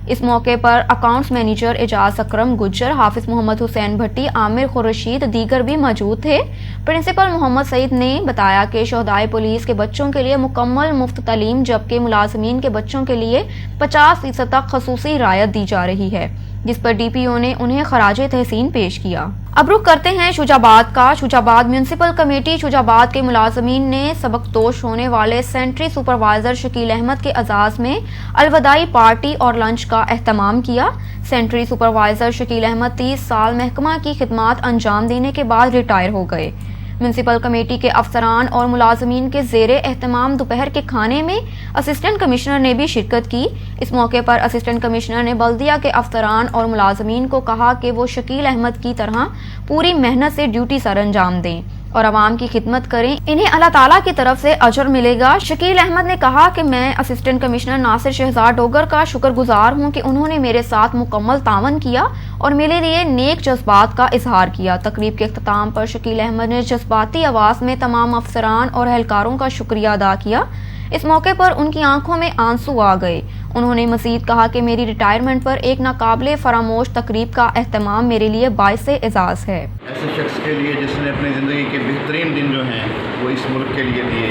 इस मौके पर अकाउंट्स मैनेजर एजाज अकरम गुज्जर, हाफिज मोहम्मद हुसैन भट्टी, आमिर खुर्शीद दीगर भी मौजूद थे। प्रिंसिपल मोहम्मद सईद ने बताया कि शोहदाए पुलिस के बच्चों के लिए मुकम्मल मुफ्त तालीम, जबकि मुलाजमीन के बच्चों के लिए 50% तक खसूसी रायत दी जा रही है, जिस पर डीपीओ ने उन्हें खराजे तहसीन पेश किया। अब रुख करते हैं शुजाबाद का। शुजाबाद म्यूनसिपल कमेटी शुजाबाद के मुलाजमीन ने सबकदोश होने वाले सेंट्री सुपरवाइजर शकील अहमद के एजाज़ में अलविदाई पार्टी और लंच का एहतमाम किया। सेंट्री सुपरवाइजर शकील अहमद 30 साल महकमा की खिदमात अंजाम देने के बाद रिटायर हो गए। म्यूनसिपल कमेटी के अफसरान और मुलाजमीन के ज़ेरे एहतमाम दोपहर के खाने में असिस्टेंट कमिश्नर ने भी शिरकत की। इस मौके पर असिस्टेंट कमिश्नर ने बल्दिया के अफसरान और मुलाजमीन को कहा कि वो शकील अहमद की तरह पूरी मेहनत से ड्यूटी सर अंजाम दें और आवाम की खिदमत करें, इन्हें अल्लाह ताला की तरफ से अजर मिलेगा। शकील अहमद ने कहा कि मैं असिस्टेंट कमिश्नर नासिर शहजाद डोगर का शुक्रगुजार हूं कि उन्होंने मेरे साथ मुकम्मल तावन किया और मेरे लिए नेक जज्बात का इजहार किया। तकरीब के इख्तिताम पर शकील अहमद ने जज्बाती आवाज़ में तमाम अफसरान और एहलकारों का शुक्रिया अदा किया। इस मौके पर उनकी आंखों में आंसू आ गए। उन्होंने मजीद कहा कि मेरी रिटायरमेंट पर एक नाकाबिले फरामोश तकरीब का एहतमाम मेरे लिए बाइसे एजाज़ है।
ऐसे शख्स के लिए जिसने अपनी ज़िंदगी के बेहतरीन दिन जो हैं वो इस मुल्क के लिए दिए,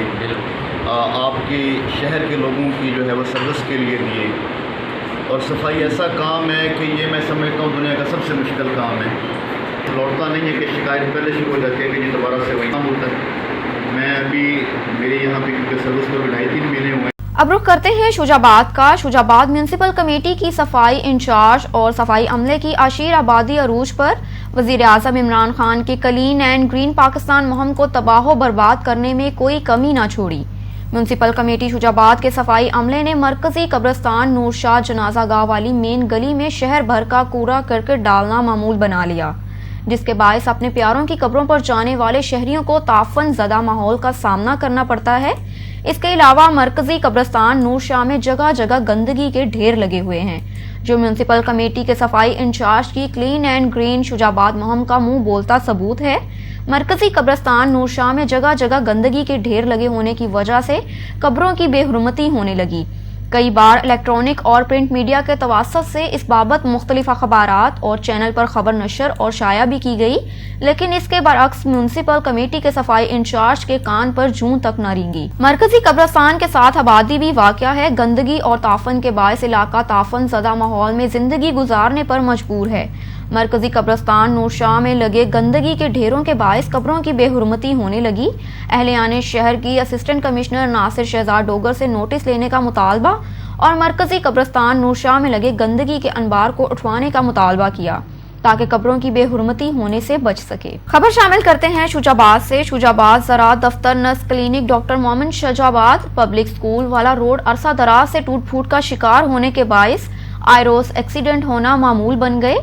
आपके शहर के लोगों की जो है वो सर्विस के लिए दिए, और सफाई ऐसा काम है कि ये मैं समझता हूँ दुनिया का सबसे मुश्किल काम है। लौटता नहीं है कि शिकायत पहले शुरू हो जाती है कि ये दोबारा से वही काम होता है। मैं अभी मेरे यहाँ पे क्योंकि सर्विस को 2.5-3 महीने हुए।
अब रुख करते हैं शुजाबाद का। शुजाबाद म्यूनसिपल कमेटी की सफाई इंचार्ज और सफाई अमले की आशीर आबादी अरूज पर वज़ीर आज़म इमरान खान के क्लीन एंड ग्रीन पाकिस्तान मुहिम को तबाह बर्बाद करने में कोई कमी न छोड़ी। म्यूनसिपल कमेटी शुजाबाद के सफाई अमले ने मरकजी कब्रिस्तान नूरशाह जनाजा गाह वाली मेन गली में शहर भर का कूड़ा करकट डालना मामूल बना लिया, जिसके बायस अपने प्यारों की कब्रों पर जाने वाले शहरियों को ताफन ज़दा माहौल का सामना करना पड़ता है। इसके अलावा मरकजी कब्रिस्तान नूरशाह में जगह जगह गंदगी के ढेर लगे हुए हैं, जो म्यूनसिपल कमेटी के सफाई इंचार्ज की क्लीन एंड ग्रीन शुजाबाद मुहिम का मुंह बोलता सबूत है। मरकजी कब्रिस्तान नूरशाह में जगह जगह गंदगी के ढेर लगे होने की वजह से कब्रों की बेहुरमती होने लगी। कई बार इलेक्ट्रॉनिक और प्रिंट मीडिया के तवासत से इस बाबत मुख्तलिफ अखबारात और चैनल पर खबर नशर और शाया भी की गई, लेकिन इसके बरअक्स म्यूनसिपल कमेटी के सफाई इंचार्ज के कान पर जूं तक न रेंगी। मरकजी कब्रिस्तान के साथ आबादी भी वाक़या है। गंदगी और ताफन के बायस इलाका ताफन ज़दा माहौल में जिंदगी गुजारने पर मजबूर है। मरकजी कब्रिस्तान नूरशाह में लगे गंदगी के ढेरों के बायस कब्रों की बेहुरमती होने लगी। अहलियाने शहर की असिस्टेंट कमिश्नर नासिर शहजाद डोगर से नोटिस लेने का मुतालबा और मरकजी कब्रिस्तान नूरशाह में लगे गंदगी के अनबार को उठवाने का मुतालबा किया ताकि कब्रों की बेहुरमती होने से बच सके। खबर शामिल करते हैं शुजाबाद से। शुजाबाद ज़राअत दफ्तर नस क्लिनिक डॉक्टर मोमिन शजाबाद पब्लिक स्कूल वाला रोड अरसा दराज से टूट फूट का शिकार होने के बायस आए रोज एक्सीडेंट होना मामूल बन गए।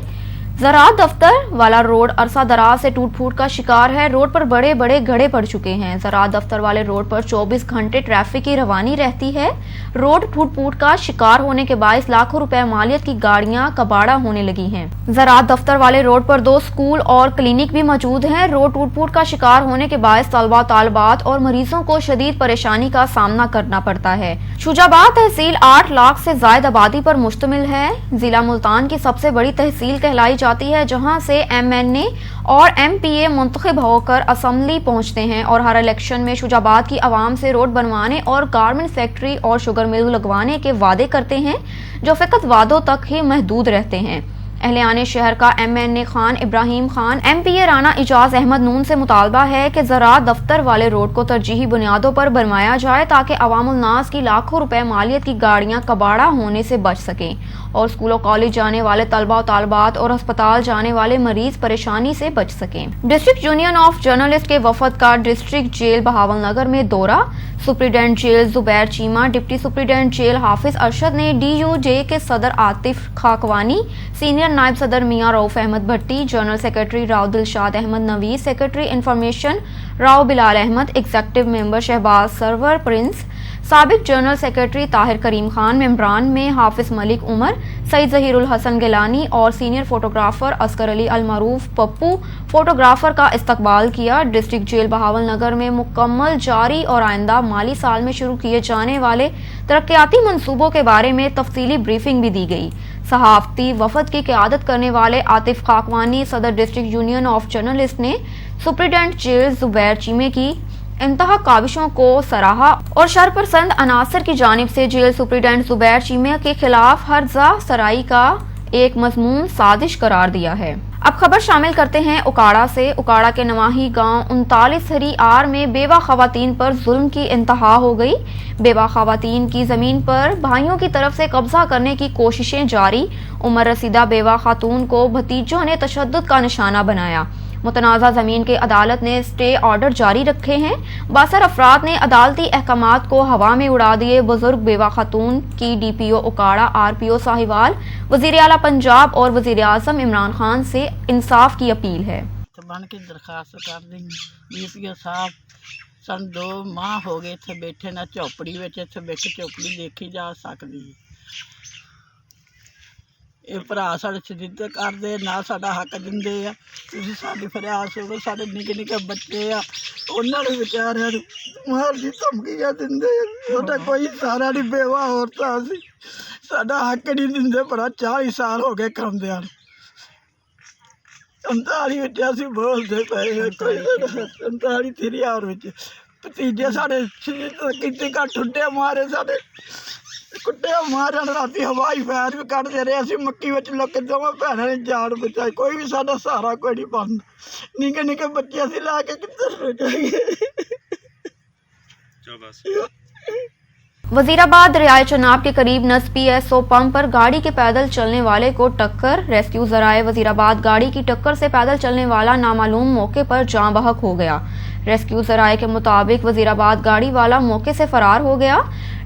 ज़राअत दफ्तर वाला रोड अरसा दराज से टूट फूट का शिकार है। रोड पर बड़े बड़े गड्ढे पड़ चुके हैं। ज़राअत दफ्तर वाले रोड पर 24 घंटे ट्रैफिक की रवानी रहती है। रोड टूट फूट का शिकार होने के बायस लाखों रुपए मालियत की गाड़ियां कबाड़ा होने लगी हैं। ज़राअत दफ्तर वाले रोड पर 2 स्कूल और क्लिनिक भी मौजूद हैं। रोड टूट फूट का शिकार होने के बायस तलबा तालिबात और मरीजों को शदीद परेशानी का सामना करना पड़ता है। शुजाबाद तहसील 8 लाख से ज्यादा आबादी पर मुश्तमिल है। जिला मुल्तान की सबसे बड़ी तहसील कहलाई जाती है, जहां से MNA और MPA मुंतखब होकर असम्बली पहुंचते हैं और हर इलेक्शन में शुजाबाद की आवाम से रोड बनवाने और गारमेंट फैक्ट्री और शुगर मिल लगवाने के वादे करते हैं, जो फ़कत वादों तक ही महदूद रहते हैं। अहलियाने शहर का MNA खान इब्राहिम खान, MPA राना इजाज अहमद नून से मुतालबा है कि ज़राअत दफ्तर वाले रोड को तरजीही बुनियादों पर बनवाया जाए ताकि अवामुल नास की लाखों रुपए मालियत की गाड़ियां कबाड़ा होने से बच सकें और स्कूलों कॉलेज जाने वाले तलबा और तालबात और अस्पताल जाने वाले मरीज परेशानी से बच सकें। डिस्ट्रिक्ट यूनियन ऑफ जर्नलिस्ट के वफद का डिस्ट्रिक्ट जेल बहावल नगर में दौरा। Superintendent jail Zubair Cheema, deputy superintendent jail Hafiz Arshad ने DUJ के सदर आतिफ खाकवानी, सीनियर नायब सदर Mian Rauf Ahmad Bhatti, general secretary Rao Dilshad Ahmad Naveed, secretary information Rao Bilal Ahmad, executive member Shahbaz Sarwar Prince, साबिक जनरल सेक्रेटरी ताहिर करीम खान, मेंबरान में हाफिज मलिक उमर, सईद जहीरुल हसन गिलानी और सीनियर फोटोग्राफर असगर अली अलमारूफ पप्पू फोटोग्राफर का इस्तकबाल किया। डिस्ट्रिक्ट जेल बहावल नगर में मुकम्मल जारी और आइंदा माली साल में शुरू किए जाने वाले तरक्याती मंसूबों के बारे में तफसीली ब्रीफिंग भी दी गई। सहाफती वफद की क़यादत करने वाले आतिफ खाकवानी, सदर डिस्ट्रिक्ट यूनियन ऑफ जर्नलिस्ट ने सुप्रीडेंट जेल जुबैर चीमे की इंतहा काविशों को सराहा और शरपसंद अनासर की जानिब से जेल सुप्रीडेंट जुबैर चीमे के खिलाफ हर्जा सराई का एक मजमून साजिश करार दिया है। अब खबर शामिल करते हैं उकाड़ा से। उकाड़ा के नवाही गांव 39 हरी आर में बेवा खवातीन पर जुल्म की इंतहा हो गई। बेवा खवातीन की जमीन पर भाइयों की तरफ से कब्जा करने की कोशिशें जारी। उम्र रसीदा बेवा खातून को भतीजों ने तशद्दुद का निशाना बनाया। मुतनाज़ा ज़मीन के अदालत ने स्टे ऑर्डर जारी रखे हैं। बासर अफराद ने अदालती अहकामात को हवा में उड़ा दिए। बुजुर्ग बेवा खातून की DPO उकाड़ा, RPO साहिवाल, वज़ीर आला पंजाब और वज़ीर आज़म इमरान खान से इंसाफ की अपील है।
बन के दरखास्त कर दी DPO साहब, सन 2 माह हो गए इत्थे बैठे ना झोपड़ी विच, इत्थे बैठ झोपड़ी देखी जा सकदी। ये भरा साढ़े शरीर करदे ना साडा हक दिंदे आ। तुसीं साडी फरियाद सुणो, साडे निक्के निक्के बच्चे आ, उन्हां नूं विचारिआं नूं मार दी धमकियां दिंदे। साडा कोई सहारा नहीं, बेवा औरतां असीं, साडा हक नहीं दिंदे। भरा 40 साल हो गए कराउंदिआं नूं। 39 विच असीं बोलदे पए, कोई 39 थिरियार विच भतीजे साडे किते का ठुड्डे मारे, साडे कुट्टे मारन, राती हवाई फायर भी कढ़दे रहे। असीं मक्की विच लोके दोवें भैणां ने जान बचाई, कोई भी साडा सहारा कोई नहीं बनदा। निक्के निक्के बच्चे असीं ला के कित्थे जाइए।
वजीराबाद दरियाए चनाब के करीब नस PSO पंप पर गाड़ी के पैदल चलने वाले को टक्कर। रेस्क्यू जराए वजीराबाद गाड़ी की टक्कर से पैदल चलने वाला नामालूम मौके पर जाँ बहक हो गया। रेस्क्यू जराए के मुताबिक वजीराबाद गाड़ी वाला मौके से फरार हो गया।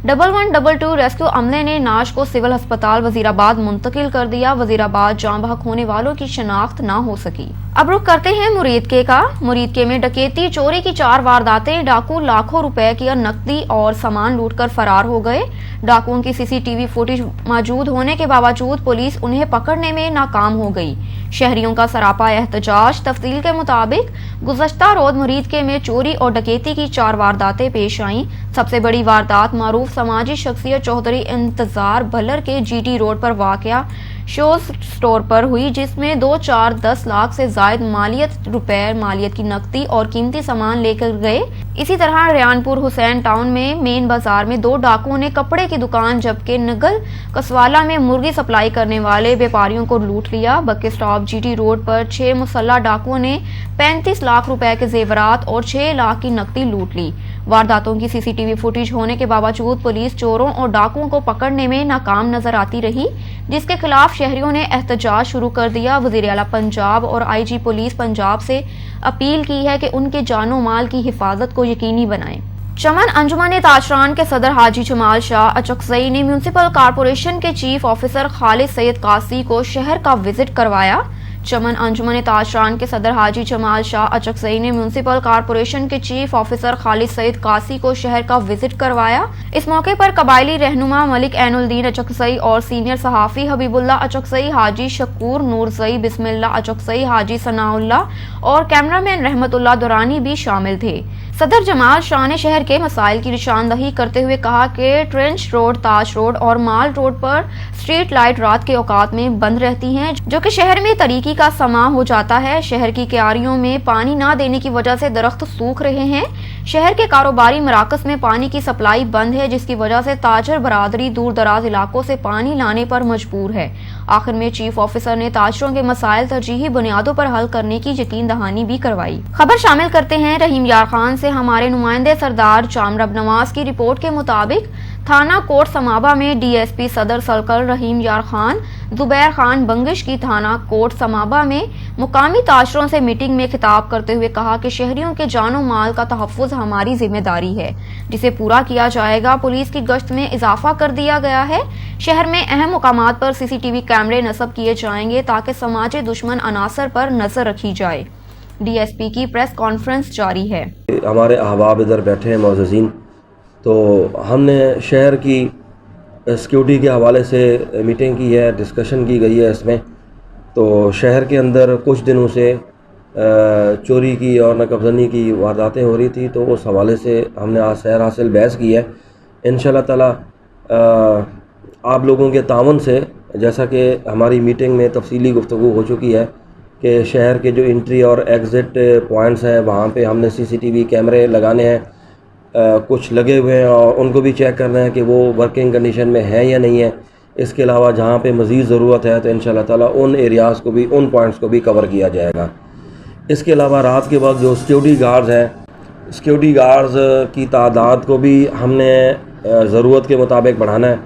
1122 रेस्क्यू अमले ने नाश को सिविल अस्पताल वजीराबाद मुंतकिल कर दिया। वजीराबाद जाँ बहक होने वालों की शनाख्त ना हो सकी। अब रुख करते हैं मुरीदके का। मुरीदके में डकैती चोरी की 4 वारदातें। डाकू लाखों रुपए की नकदी और सामान लूटकर फरार हो गए। डाकुओं की CCTV फुटेज मौजूद होने के बावजूद पुलिस उन्हें पकड़ने में नाकाम हो गई। शहरियों का सरापा एहतजाज। तफसील के मुताबिक गुज़श्ता रोज मुरीदके में चोरी और डकैती की 4 वारदातें पेश आईं। सबसे बड़ी वारदात मारूफ समाजी शख्सियत चौधरी इंतजार भल्लर के GT रोड पर वाक़या शोज स्टोर पर हुई, जिसमें 2, 4, 10 लाख से जायद मालियत की नकदी और कीमती सामान लेकर गए। इसी तरह रियानपुर हुसैन टाउन में मेन बाजार में 2 डाकुओं ने कपड़े की दुकान जबकि नगल कसवाला में मुर्गी सप्लाई करने वाले व्यापारियों को लूट लिया। बक्के स्टॉप GT रोड पर 6 मुसल्ला डाकुओं ने 35 लाख रुपए के जेवरात और 6 लाख की नकदी लूट ली। वारदातों की CCTV फुटेज होने के बावजूद पुलिस चोरों और डाकुओं को पकड़ने में नाकाम नजर आती रही, जिसके खिलाफ शहरियों ने एहतजाज शुरू कर दिया। वज़ीर आला पंजाब और IG पुलिस पंजाब से अपील की है कि उनके जानो माल की हिफाजत को यकीनी बनाएं। चमन अंजुमन ताजरान के सदर हाजी जमाल शाह अचकज़ई ने म्यूनसिपल कॉरपोरेशन के चीफ ऑफिसर खालिद सैयद कासी को शहर का विजिट करवाया। चमन अंजुमन ताजरान के सदर हाजी जमाल शाह अचकज़ई ने म्यूनसिपल कॉरपोरेशन के चीफ ऑफिसर खालिद सैयद कासी को शहर का विजिट करवाया। इस मौके पर कबायली रहनुमा मलिक ऐनुलदीन अचकज़ई और सीनियर सहाफ़ी हबीबुल्लाह अचकज़ई, हाजी शकूर नूरज़ई, बिस्मिल्लाह अचकज़ई, हाजी सनाउल्लाह और कैमरामैन रहमतुल्लाह दुरानी भी शामिल थे। सदर जमाल शाह ने शहर के मसाइल की निशानदही करते हुए कहा कि ट्रेंच रोड, ताज रोड और माल रोड पर स्ट्रीट लाइट रात के औकात में बंद रहती हैं, जो कि शहर में तरीकी का समा हो जाता है। शहर की क्यारियों में पानी ना देने की वजह से दरख्त सूख रहे हैं। शहर के कारोबारी मराकज में पानी की सप्लाई बंद है, जिसकी वजह से ताजर बरादरी दूर दराज इलाकों से पानी लाने पर मजबूर है। आखिर में चीफ ऑफिसर ने ताजरों के मसाइल तरजीही बुनियादों पर हल करने की यकीन दहानी भी करवाई। खबर शामिल करते हैं रहीम यार खान से। हमारे नुमाइंदे सरदार जामरब नवाज की रिपोर्ट के मुताबिक थाना कोट समाबा में DSP सदर सर्कल रहीम यार खान, जुबैर खान बंगिश की थाना कोट समाबा में मुकामी ताजरों से मीटिंग में खिताब करते हुए कहा कि शहरियों के जानो माल का तहफ़्फ़ुज़ हमारी जिम्मेदारी है, जिसे पूरा किया जाएगा। पुलिस की गश्त में इजाफा कर दिया गया है। शहर में अहम मुकामात पर CCTV कैमरे नस्ब किए जाएंगे ताकि समाजी दुश्मन अनासर पर नजर रखी जाए। DSP की प्रेस कॉन्फ्रेंस जारी है।
हमारे अहबाब इधर बैठे हैं मौजूदीन, तो हमने शहर की सिक्योरिटी के हवाले से मीटिंग की है, डिस्कशन की गई है इसमें। तो शहर के अंदर कुछ दिनों से चोरी की और नकबजनी की वारदातें हो रही थी, तो उस हवाले से हमने आज सैर हासिल बहस की है। इंशाल्लाह ताला आप लोगों के तावन से, जैसा कि हमारी मीटिंग में तफसीली गुफ्तगू हो चुकी है कि शहर के जो एंट्री और एग्ज़िट पॉइंट्स हैं वहाँ पे हमने CCTV कैमरे लगाने हैं। कुछ लगे हुए हैं और उनको भी चेक करना है कि वो वर्किंग कंडीशन में है या नहीं है। इसके अलावा जहाँ पे मज़ीद ज़रूरत है तो इंशाल्लाह ताला उन एरियाज़ को भी, उन पॉइंट्स को भी कवर किया जाएगा। इसके अलावा रात के वक्त जो सिक्योरिटी गार्ड्स हैं, सिक्योरिटी गार्ड्स की तादाद को भी हमने ज़रूरत के मुताबिक बढ़ाना है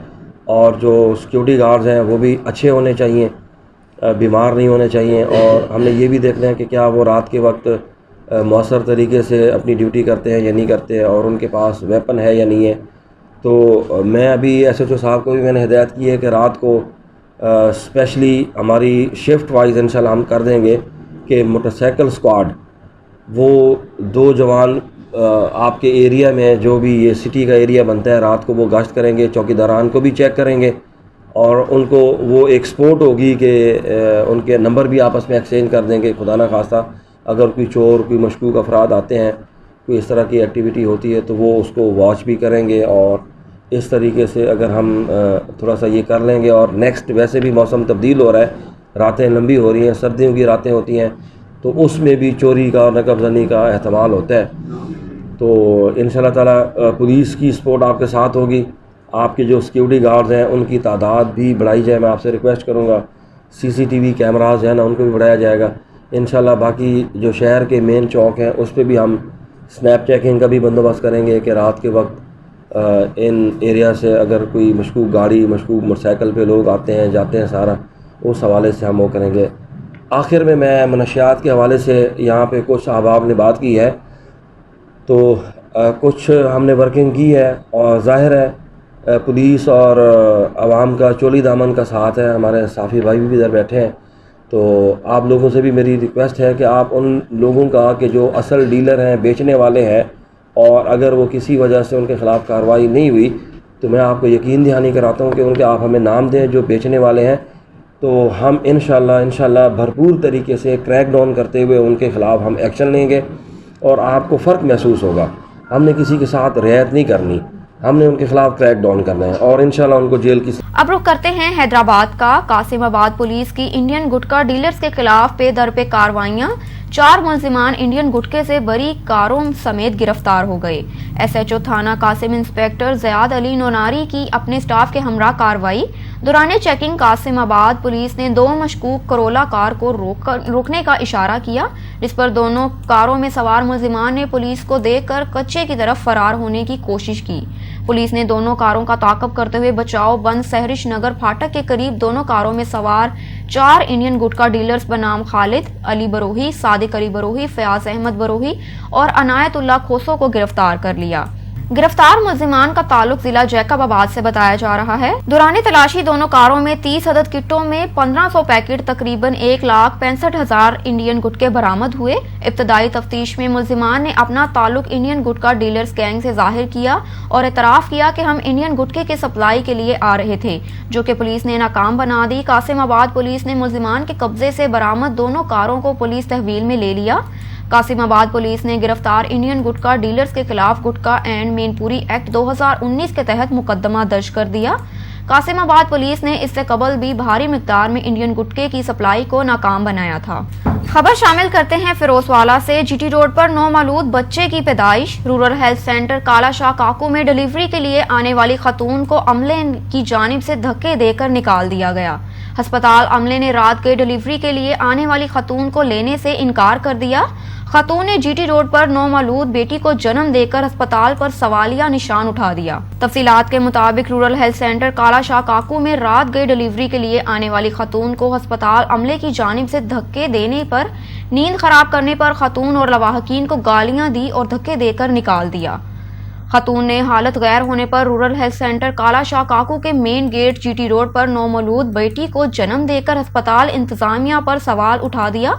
और जो सिक्योरिटी गार्ड्स हैं वो भी अच्छे होने चाहिए। بیمار نہیں ہونے چاہیے، اور ہم نے یہ بھی دیکھنا ہے کہ کیا وہ رات کے وقت مؤثر طریقے سے اپنی ڈیوٹی کرتے ہیں یا نہیں کرتے، اور ان کے پاس ویپن ہے یا نہیں ہے۔ تو میں ابھی ایس ایچ او صاحب کو بھی میں نے ہدایت کی ہے کہ رات کو اسپیشلی ہماری شفٹ وائز انشاءاللہ ہم کر دیں گے کہ موٹر سائیکل اسکواڈ وہ 2 جوان آپ کے ایریا میں جو بھی یہ سٹی کا ایریا بنتا ہے رات کو وہ گشت کریں گے، چوکیداران کو بھی چیک کریں گے، اور ان کو وہ ایک سپورٹ ہوگی کہ ان کے نمبر بھی آپس میں ایکسچینج کر دیں گے، خدا نہ خواستہ اگر کوئی چور کوئی مشکوک افراد آتے ہیں، کوئی اس طرح کی ایکٹیویٹی ہوتی ہے تو وہ اس کو واچ بھی کریں گے۔ اور اس طریقے سے اگر ہم تھوڑا سا یہ کر لیں گے، اور نیکسٹ ویسے بھی موسم تبدیل ہو رہا ہے، راتیں لمبی ہو رہی ہیں، سردیوں کی راتیں ہوتی ہیں، تو اس میں بھی چوری کا اور نقب زنی کا احتمال ہوتا ہے۔ تو انشاءاللہ تعالیٰ پولیس کی سپورٹ آپ کے ساتھ ہوگی، آپ کے جو سیکیورٹی گارڈز ہیں ان کی تعداد بھی بڑھائی جائے، میں آپ سے ریکویسٹ کروں گا، CCTV کیمراز ہیں نا ان کو بھی بڑھایا جائے گا انشاءاللہ۔ باقی جو شہر کے مین چوک ہیں اس پہ بھی ہم سنیپ چیکنگ کا بھی بندوبست کریں گے کہ رات کے وقت ان ایریا سے اگر کوئی مشکوک گاڑی مشکوک موٹر سائیکل پہ لوگ آتے ہیں جاتے ہیں، سارا اس حوالے سے ہم وہ کریں گے۔ آخر میں منشیات کے حوالے سے یہاں پہ کچھ احباب نے بات کی ہے، تو کچھ ہم نے ورکنگ کی ہے، اور ظاہر ہے پولیس اور عوام کا چولی دامن کا ساتھ ہے، ہمارے صافی بھائی بھی ادھر بیٹھے ہیں، تو آپ لوگوں سے بھی میری ریکویسٹ ہے کہ آپ ان لوگوں کا کہ جو اصل ڈیلر ہیں بیچنے والے ہیں، اور اگر وہ کسی وجہ سے ان کے خلاف کارروائی نہیں ہوئی تو میں آپ کو یقین دہانی کراتا ہوں کہ ان کے آپ ہمیں نام دیں جو بیچنے والے ہیں، تو ہم انشاءاللہ بھرپور طریقے سے کریک ڈاؤن کرتے ہوئے ان کے خلاف ہم ایکشن لیں گے، اور آپ کو فرق محسوس ہوگا۔ ہم نے کسی کے ساتھ رعایت نہیں کرنی، ہم نے ان کے خلاف کریک ڈاؤن کرنا ہے، اور انشاءاللہ ان کو جیل کی۔
اب رخ کرتے ہیں حیدرآباد کا۔ قاسم آباد پولیس کی انڈین گٹکا ڈیلرز کے خلاف پے در پے کارروائیاں، 4 ملزمان انڈین گٹکے سے بری کاروں سمیت گرفتار ہو گئے۔ ایس ایچ او تھانہ قاسم انسپیکٹر زیاد علی نوناری کی اپنے سٹاف کے ہمراہ کارروائی دوران چیکنگ قاسم آباد پولیس نے 2 مشکوک کرولا کار کو روکنے کا اشارہ کیا، جس پر دونوں کاروں میں سوار ملزمان نے پولیس کو دیکھ کر کچے کی طرف فرار ہونے کی کوشش کی۔ پولیس نے دونوں کاروں کا تعاقب کرتے ہوئے بچاؤ بند سہرش نگر پھاٹک کے قریب دونوں کاروں میں سوار 4 انڈین گٹکا ڈیلرز بنام خالد علی بروہی، صادق علی بروہی، فیاض احمد بروہی اور عنایت اللہ کھوسو کو گرفتار کر لیا۔ گرفتار ملزمان کا تعلق ضلع جیکب آباد سے بتایا جا رہا ہے۔ دوران تلاشی دونوں کاروں میں 30 عدد کٹوں میں 1500 پیکٹ تقریباً 1,65,000 انڈین گٹکے برآمد ہوئے۔ ابتدائی تفتیش میں ملزمان نے اپنا تعلق انڈین گٹکا ڈیلرز گینگ سے ظاہر کیا اور اعتراف کیا کہ ہم انڈین گٹکے کے سپلائی کے لیے آ رہے تھے، جو کہ پولیس نے ناکام بنا دی۔ قاسم آباد پولیس نے ملزمان کے قبضے سے برآمد دونوں کاروں کو پولیس تحویل میں لے لیا۔ قاسم آباد پولیس نے گرفتار انڈین گٹکا ڈیلرز کے خلاف گٹکا اینڈ مین پوری ایکٹ 2019 کے تحت مقدمہ درج کر دیا۔ قاسم آباد پولیس نے اس سے قبل بھی بھاری مقدار میں انڈین گٹکے کی سپلائی کو ناکام بنایا تھا۔ خبر شامل کرتے ہیں فیروزوالا سے۔ جی ٹی روڈ پر نومولود بچے کی پیدائش۔ رورل ہیلتھ سینٹر کالا شاہ کاکو میں ڈیلیوری کے لیے آنے والی خاتون کو عملے کی جانب سے دھکے دے کر نکال دیا گیا۔ ہسپتال عملے نے رات کے ڈیلیوری کے لیے آنے والی خاتون کو لینے سے انکار کر دیا۔ خاتون نے جی ٹی روڈ پر نومولود بیٹی کو جنم دے کر ہسپتال پر سوالیہ نشان اٹھا دیا۔ تفصیلات کے مطابق رورل ہیلتھ سینٹر کالا شاہ کاکو میں رات گئے ڈیلیوری کے لیے آنے والی خاتون کو ہسپتال عملے کی جانب سے دھکے دینے پر، نیند خراب کرنے پر خاتون اور لواحقین کو گالیاں دی اور دھکے دے کر نکال دیا۔ خاتون نے حالت غیر ہونے پر رورل ہیلتھ سینٹر کالا شاہ کاکو کے مین گیٹ جی ٹی روڈ پر نومولود بیٹی کو جنم دے کر ہسپتال انتظامیہ پر سوال اٹھا دیا۔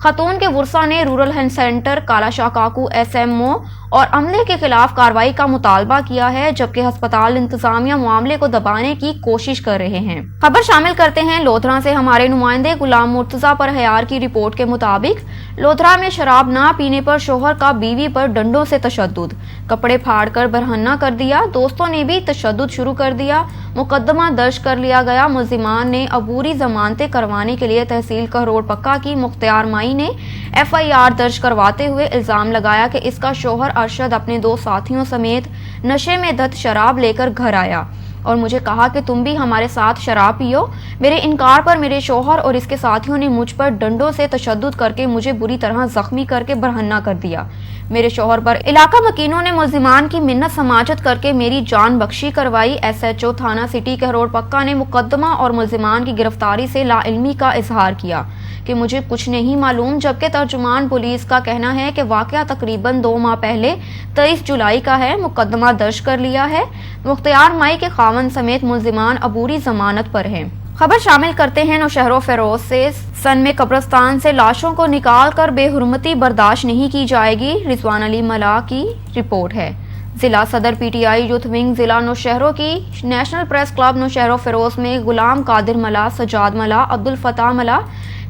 خاتون کے ورثاء نے رورل ہیلتھ سینٹر کالا شاہ کاکو ایس ایم او اور عملے کے خلاف کارروائی کا مطالبہ کیا ہے، جبکہ ہسپتال انتظامیہ معاملے کو دبانے کی کوشش کر رہے ہیں۔ خبر شامل کرتے ہیں لودھرا سے۔ ہمارے نمائندے غلام مرتضیٰ پرہیار کی رپورٹ کے مطابق لودھرا میں شراب نہ پینے پر شوہر کا بیوی پر ڈنڈوں سے تشدد، کپڑے پھاڑ کر برہنہ کر دیا، دوستوں نے بھی تشدد شروع کر دیا، مقدمہ درج کر لیا گیا۔ ملزمان نے عبوری ضمانتیں کروانے کے لیے تحصیل کہروڑ پکا کی مختار مائی نے ایف آئی آر درج کرواتے ہوئے الزام لگایا کہ اس کا شوہر ارشد اپنے 2 ساتھیوں سمیت نشے میں دھت شراب لے کر گھر آیا۔ और मुझे कहा कि तुम भी हमारे साथ शराब पियो। मेरे इनकार पर मेरे शौहर और इसके साथियों ने मुझ पर डंडों से तशद्दुद करके मुझे बुरी तरह जख्मी करके बरहन्ना कर दिया। मेरे शौहर पर इलाका वकीलों ने मुल्जिमान की मिन्नत समाजत करके मेरी जान बख्शी करवाई। SHO थाना सिटी कहरोड़ पक्का ने मुकदमा और मुल्जिमान की गिरफ्तारी से लाइल्मी का इजहार किया कि मुझे कुछ नहीं मालूम, जबकि तर्जुमान पुलिस का कहना है कि वाकया तकरीबन 2 माह पहले 23 जुलाई का है। मुकदमा दर्ज कर लिया है। मुख्तियार माई के खावन समेत मुल्जिमान अबूरी जमानत पर हैं। खबर शामिल करते हैं नौशहरों फेरोज से। सन में कब्रिस्तान से लाशों को निकाल कर बेहुरमती बर्दाश्त नहीं की जाएगी। रिजवान अली मला की रिपोर्ट है। जिला सदर PTI यूथ विंग जिला नौशहरों की national press club Naushahro Feroz में गुलाम कादिर मला, सजाद मला, अब्दुल फताह मला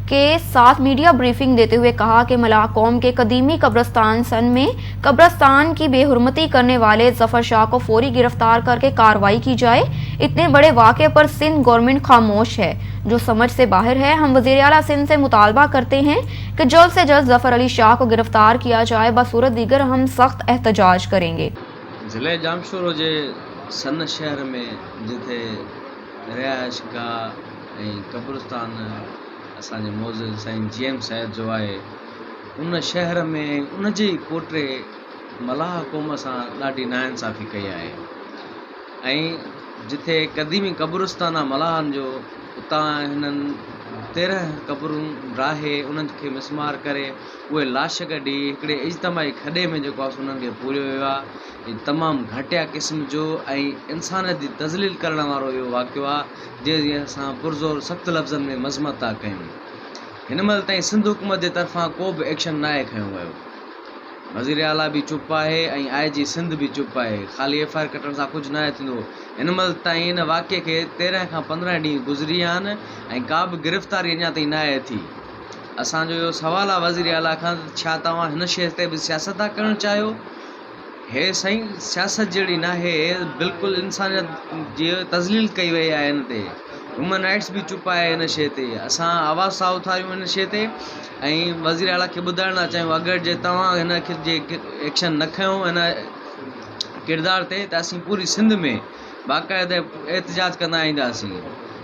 के साथ मीडिया ब्रीफिंग देते हुए कहा कि मला कौम के कदीमी कब्रिस्तान सन में कब्रिस्तान की बेहुरमती करने वाले जफर शाह को फौरी गिरफ्तार करके कार्रवाई की जाए। इतने बड़े वाक़े पर सिंध गवर्नमेंट खामोश है, जो समझ से बाहर है। हम वज़ीर आला सिंध से मुतालबा करते हैं कि जल्द से जल्द जफर अली शाह को गिरफ्तार किया जाए, बसूरत दीगर हम सख्त एहतजाज करेंगे।
ज़िले जामशोरो जे सन शहर में जिथे रिहाइश गाह ऐं कब्रिस्तान असांजे मौजूद साईं GM साहिब जो आहे, उन शहर में उन जी पोटे मलाह क़ौम सां ॾाढी नाइंसाफ़ी कई आहे। ऐं जिथे क़दीमी कब्रिस्तान आहे मलाहनि जो, उतां हिननि 13 क़बरूं राहे उन्हनि खे मिसमार करे उहे लाश कढी हिकिड़े इज्तमाही खॾे में जेको आहे उन्हनि खे पूरियो वियो आहे। तमामु घटिया क़िस्म जो ऐं इंसानियत जी तज़लील करण वारो इहो वाक़ियो आहे, जीअं असां पुरज़ोर सख़्तु लफ़्ज़नि में मज़मत था कयूं। हिन महिल ताईं सिंध हुकूमत जे तरफ़ां को बि एक्शन न आहे खयो वियो। वज़ीर आला बि चुप आहे ऐं IG सिंध बि चुप आहे। ख़ाली FIR कटण सां कुझु न थींदो। हिन महिल ताईं हिन वाक़े खे 13 खां 15 ॾींहं गुज़री विया आहिनि ऐं का बि गिरफ़्तारी अञा ताईं न आहे थी। असांजो इहो सुवालु आहे वज़ीर आला खां, छा तव्हां हिन शइ ते बि सियासत था करणु चाहियो? हे साईं, सियासत जहिड़ी न आहे, बिल्कुलु इंसानियत जी तज़लील कई वई आहे। हिन ते ह्यूमन राइट्स बि चुप आहे। हिन शइ ते असां आवाज़ था उथारियूं हिन शइ ते ऐं वज़ीर आला खे ॿुधाइण था चाहियूं, अगरि जे तव्हां हिन खे जे एक्शन न खयो हिन किरदार ते, त असीं पूरी सिंध में बाक़ाइदा एहतजाज कंदा ईंदासीं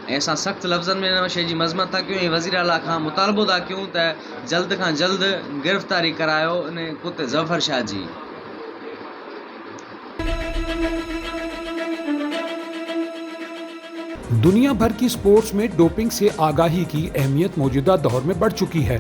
ऐं असां सख़्तु लफ़्ज़नि में हिन शइ जी मज़मत था कयूं ऐं वज़ीर आला खां मुतालबो था कयूं त जल्द खां जल्द गिरफ़्तारी करायो इन कुते ज़फ़र शाह जी।
दुनिया भर की स्पोर्ट्स में डोपिंग से आगाही की अहमियत मौजूदा दौर में बढ़ चुकी है।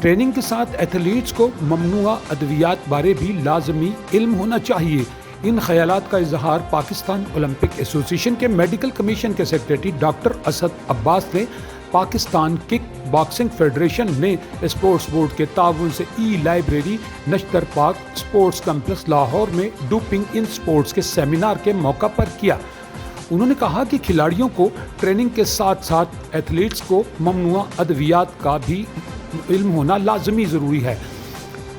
ट्रेनिंग के साथ एथलीट्स को ममनुआ अद्वियात बारे भी लाजमी इल्म होना चाहिए। इन ख्यालात का इजहार पाकिस्तान ओलंपिक एसोसिएशन के मेडिकल कमीशन के सेक्रेटरी डॉक्टर असद अब्बास ने पाकिस्तान किक बॉक्सिंग फेडरेशन ने स्पोर्ट्स बोर्ड के ताउन से library नश्तर park sports complex Lahore में डोपिंग इन स्पोर्ट्स के सेमिनार के मौका पर किया। उन्होंने कहा कि खिलाड़ियों को ट्रेनिंग के साथ साथ एथलीट्स को ममनुआ अद्वियात का भी इल्म होना लाजमी ज़रूरी है।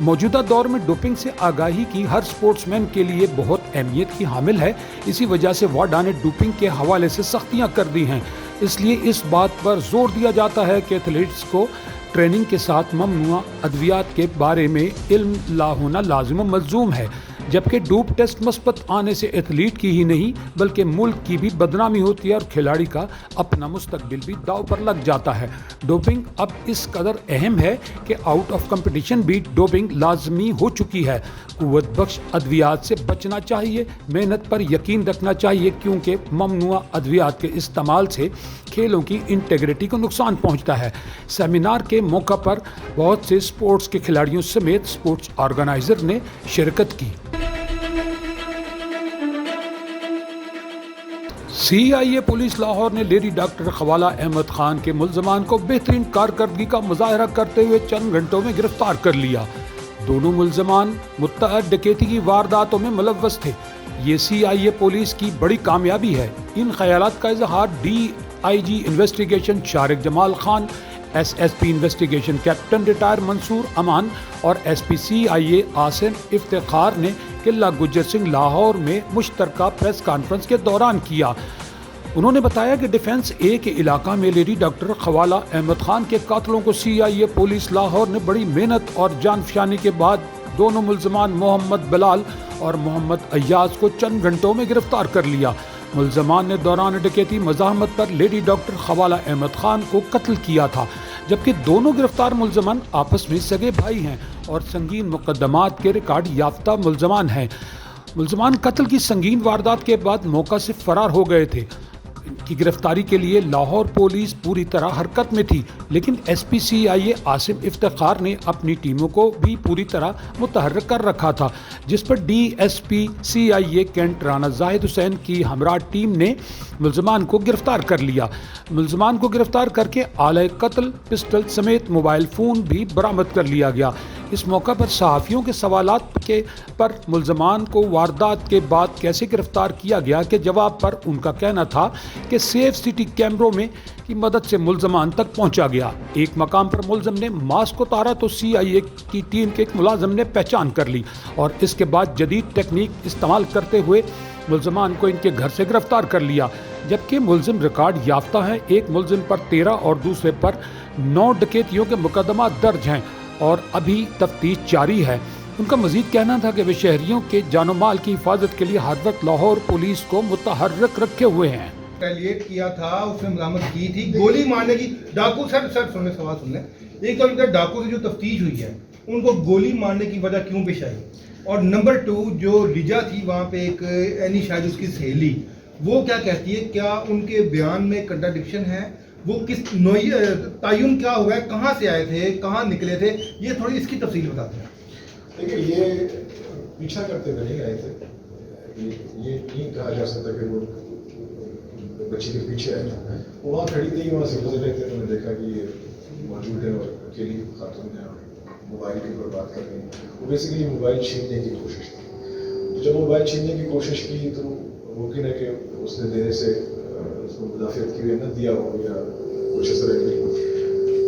मौजूदा दौर में डोपिंग से आगाही की हर स्पोर्ट्समैन के लिए बहुत अहमियत की हामिल है। इसी वजह से वाडा ने डोपिंग के हवाले से सख्तियां कर दी हैं। इसलिए इस बात पर जोर दिया जाता है कि एथलीट्स को ट्रेनिंग के साथ ममनुआ अद्वियात के बारे में इल्म ला होना लाजिम मलजूम है। जबकि डोप टेस्ट मुस्बत आने से एथलीट की ही नहीं बल्कि मुल्क की भी बदनामी होती है और खिलाड़ी का अपना मुस्तकबिल भी दाव पर लग जाता है। डोपिंग अब इस कदर अहम है कि आउट ऑफ कंपटीशन भी डोपिंग लाजमी हो चुकी है। कुव्वत बख्श अद्वियात से बचना चाहिए, मेहनत पर यकीन रखना चाहिए, क्योंकि ममनुआ अद्वियात के इस्तेमाल से खेलों की इंटेग्रिटी को नुकसान पहुंचता है। सेमिनार के मौका पर बहुत से स्पोर्ट्स के खिलाड़ियों समेत स्पोर्ट्स ऑर्गेनाइजर ने शिरकत की। CIA पुलिस लाहौर ने लेडी डॉक्टर खवाला अहमद खान के मुल्ज़मान को बेहतरीन कारकर्दगी का मुजाहरा करते हुए चंद घंटों में गिरफ्तार कर लिया। दोनों मुल्ज़मान मुत्तअद डकैती की वारदातों में मुलव्वस थे। ये CIA पुलिस की बड़ी कामयाबी है। इन ख्यालात का इजहार DIG investigation Shariq Jamal Khan, SSP investigation captain retired Mansoor Aman और SP CIA आसिम इफ्तिखार ने किला गुज्जर सिंह लाहौर में मुश्तरका प्रेस कॉन्फ्रेंस के दौरान किया। उन्होंने बताया कि डिफेंस A के इलाका में लेडी डॉक्टर खवाला अहमद खान के कातलों को CIA पुलिस लाहौर ने बड़ी मेहनत और जानफशानी के बाद दोनों मुल्ज़मान मोहम्मद बिलाल और मोहम्मद अय्याज को चंद घंटों में गिरफ्तार कर लिया। मुलजमान ने दौरान डकैती मज़ाहमत पर लेडी डॉक्टर खवाला अहमद खान को कत्ल किया था, जबकि दोनों गिरफ्तार मुलजमान आपस में सगे भाई हैं और संगीन मुकदमात के रिकॉर्ड याफ्ता मुलजमान हैं। मुलजमान कत्ल की संगीन वारदात के बाद मौका से फरार हो गए थे। इनकी गिरफ्तारी के लिए लाहौर पुलिस पूरी तरह हरकत में थी, लेकिन SPCIA आसिम इफ्तिखार ने अपनी टीमों को भी पूरी तरह मुतहर्रिक कर रखा था, जिस पर DSP CIA cantt Rana Zahid Hussain की हमरा टीम ने मुलजमान को गिरफ्तार कर लिया। मुलजमान को गिरफ्तार करके आले कत्ल, पिस्टल समेत मोबाइल फ़ोन भी बरामद कर लिया गया। इस मौका पर सहाफ़ियों के सवालात पर मुलजमान को वारदात के बाद कैसे गिरफ्तार किया गया के जवाब पर उनका कहना था कि सेफ सिटी कैमरों में की मदद से मुलजमान तक पहुंचा गया। एक मकाम पर मुलजम ने मास्क उतारा तो CIA की टीम के एक मुलाजम ने पहचान कर ली और इसके बाद जदीद टेक्निक इस्तेमाल करते हुए मुलजमान को इनके घर से गिरफ्तार कर लिया, जबकि मुलजिम रिकॉर्ड याफ्ता हैं। एक मुलजिम पर 13 और दूसरे पर 9 डकैतियों के मुकदमा दर्ज हैं और अभी तफ्तीश जारी है। उनका मजीद कहना था कि वे शहरियों के जानो माल की हिफाजत के लिए हर वक्त लाहौर पुलिस को मुतहर्रिक रखे हुए हैं।
रिटेलिएट किया था, उसने मज़ामत की थी गोली मारने की। डाकू सर सुनने सवाल सुनने, एक तो इनका डाकू से जो तफ्तीश हुई है उनको गोली मारने की वजह क्यों पेश आई, और नंबर 2 जो रिजा थी वहाँ पे एक एनी शायद उसकी सहेली, वो क्या कहती है, क्या उनके बयान में कंट्राडिक्शन है, वो किस तयन क्या हुआ है, कहाँ से आए थे, कहाँ निकले थे, ये थोड़ी इसकी तफसील बताते हैं।
देखिए ये पीछा करते हुए नहीं आए थे, ये नहीं कहा जा सकता कि वो बच्ची के पीछे आए थे। वो वहाँ खड़ी थी, वहाँ से गुजर रहे थे, उन्होंने देखा कि ये मौजूद है और अकेली खातून है, मोबाइल के ऊपर बात कर रही है। वो बेसिकली मोबाइल छीनने की कोशिश थी। तो जब मोबाइल छीनने की कोशिश की तो मुमकिन है कि उसने देने से उसको मुदाफ़ियत की न दिया हो या कुछ इस तरह की,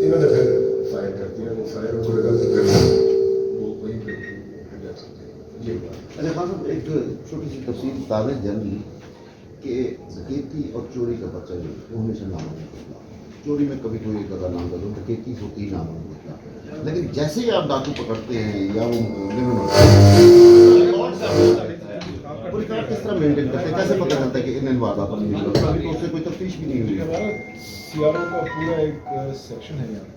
इन्होंने फिर फायर कर दिया। वो फायर उनको लगा तो फिर वो वहीं पर डेथ हो गई। ये बात।
अच्छा खान साहब, एक छोटी सी तफसील बता दें जनरली कि डकैती और चोरी का बच्चा जो वो हमेशा नामजद होता है। चोरी में कभी कोई एक अदा नामजद हो, डकैती होती ही नामजद होता है। लेकिन जैसे ही आप डाकू पकड़ते हैं या वो किस तरह मेंटेन करते हैं, कैसे पता चलता है कि इन वारदातों में अभी तो उससे कोई तफ्तीश भी नहीं हुई है।
हमारा CRO का पूरा एक सेक्शन है यहाँ,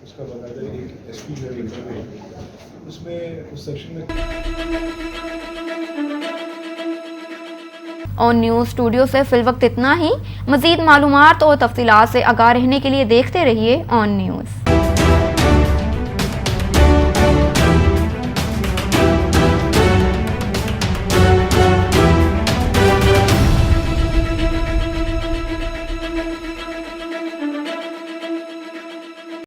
उसका बाकायदा एक SP जो है उसमें उस सेक्शन में।
ऑन न्यूज़ स्टूडियो से फिलवक्त इतना ही। मज़ीद मालूमात और तफसीलात से आगाह रहने के लिए देखते रहिए ऑन न्यूज़।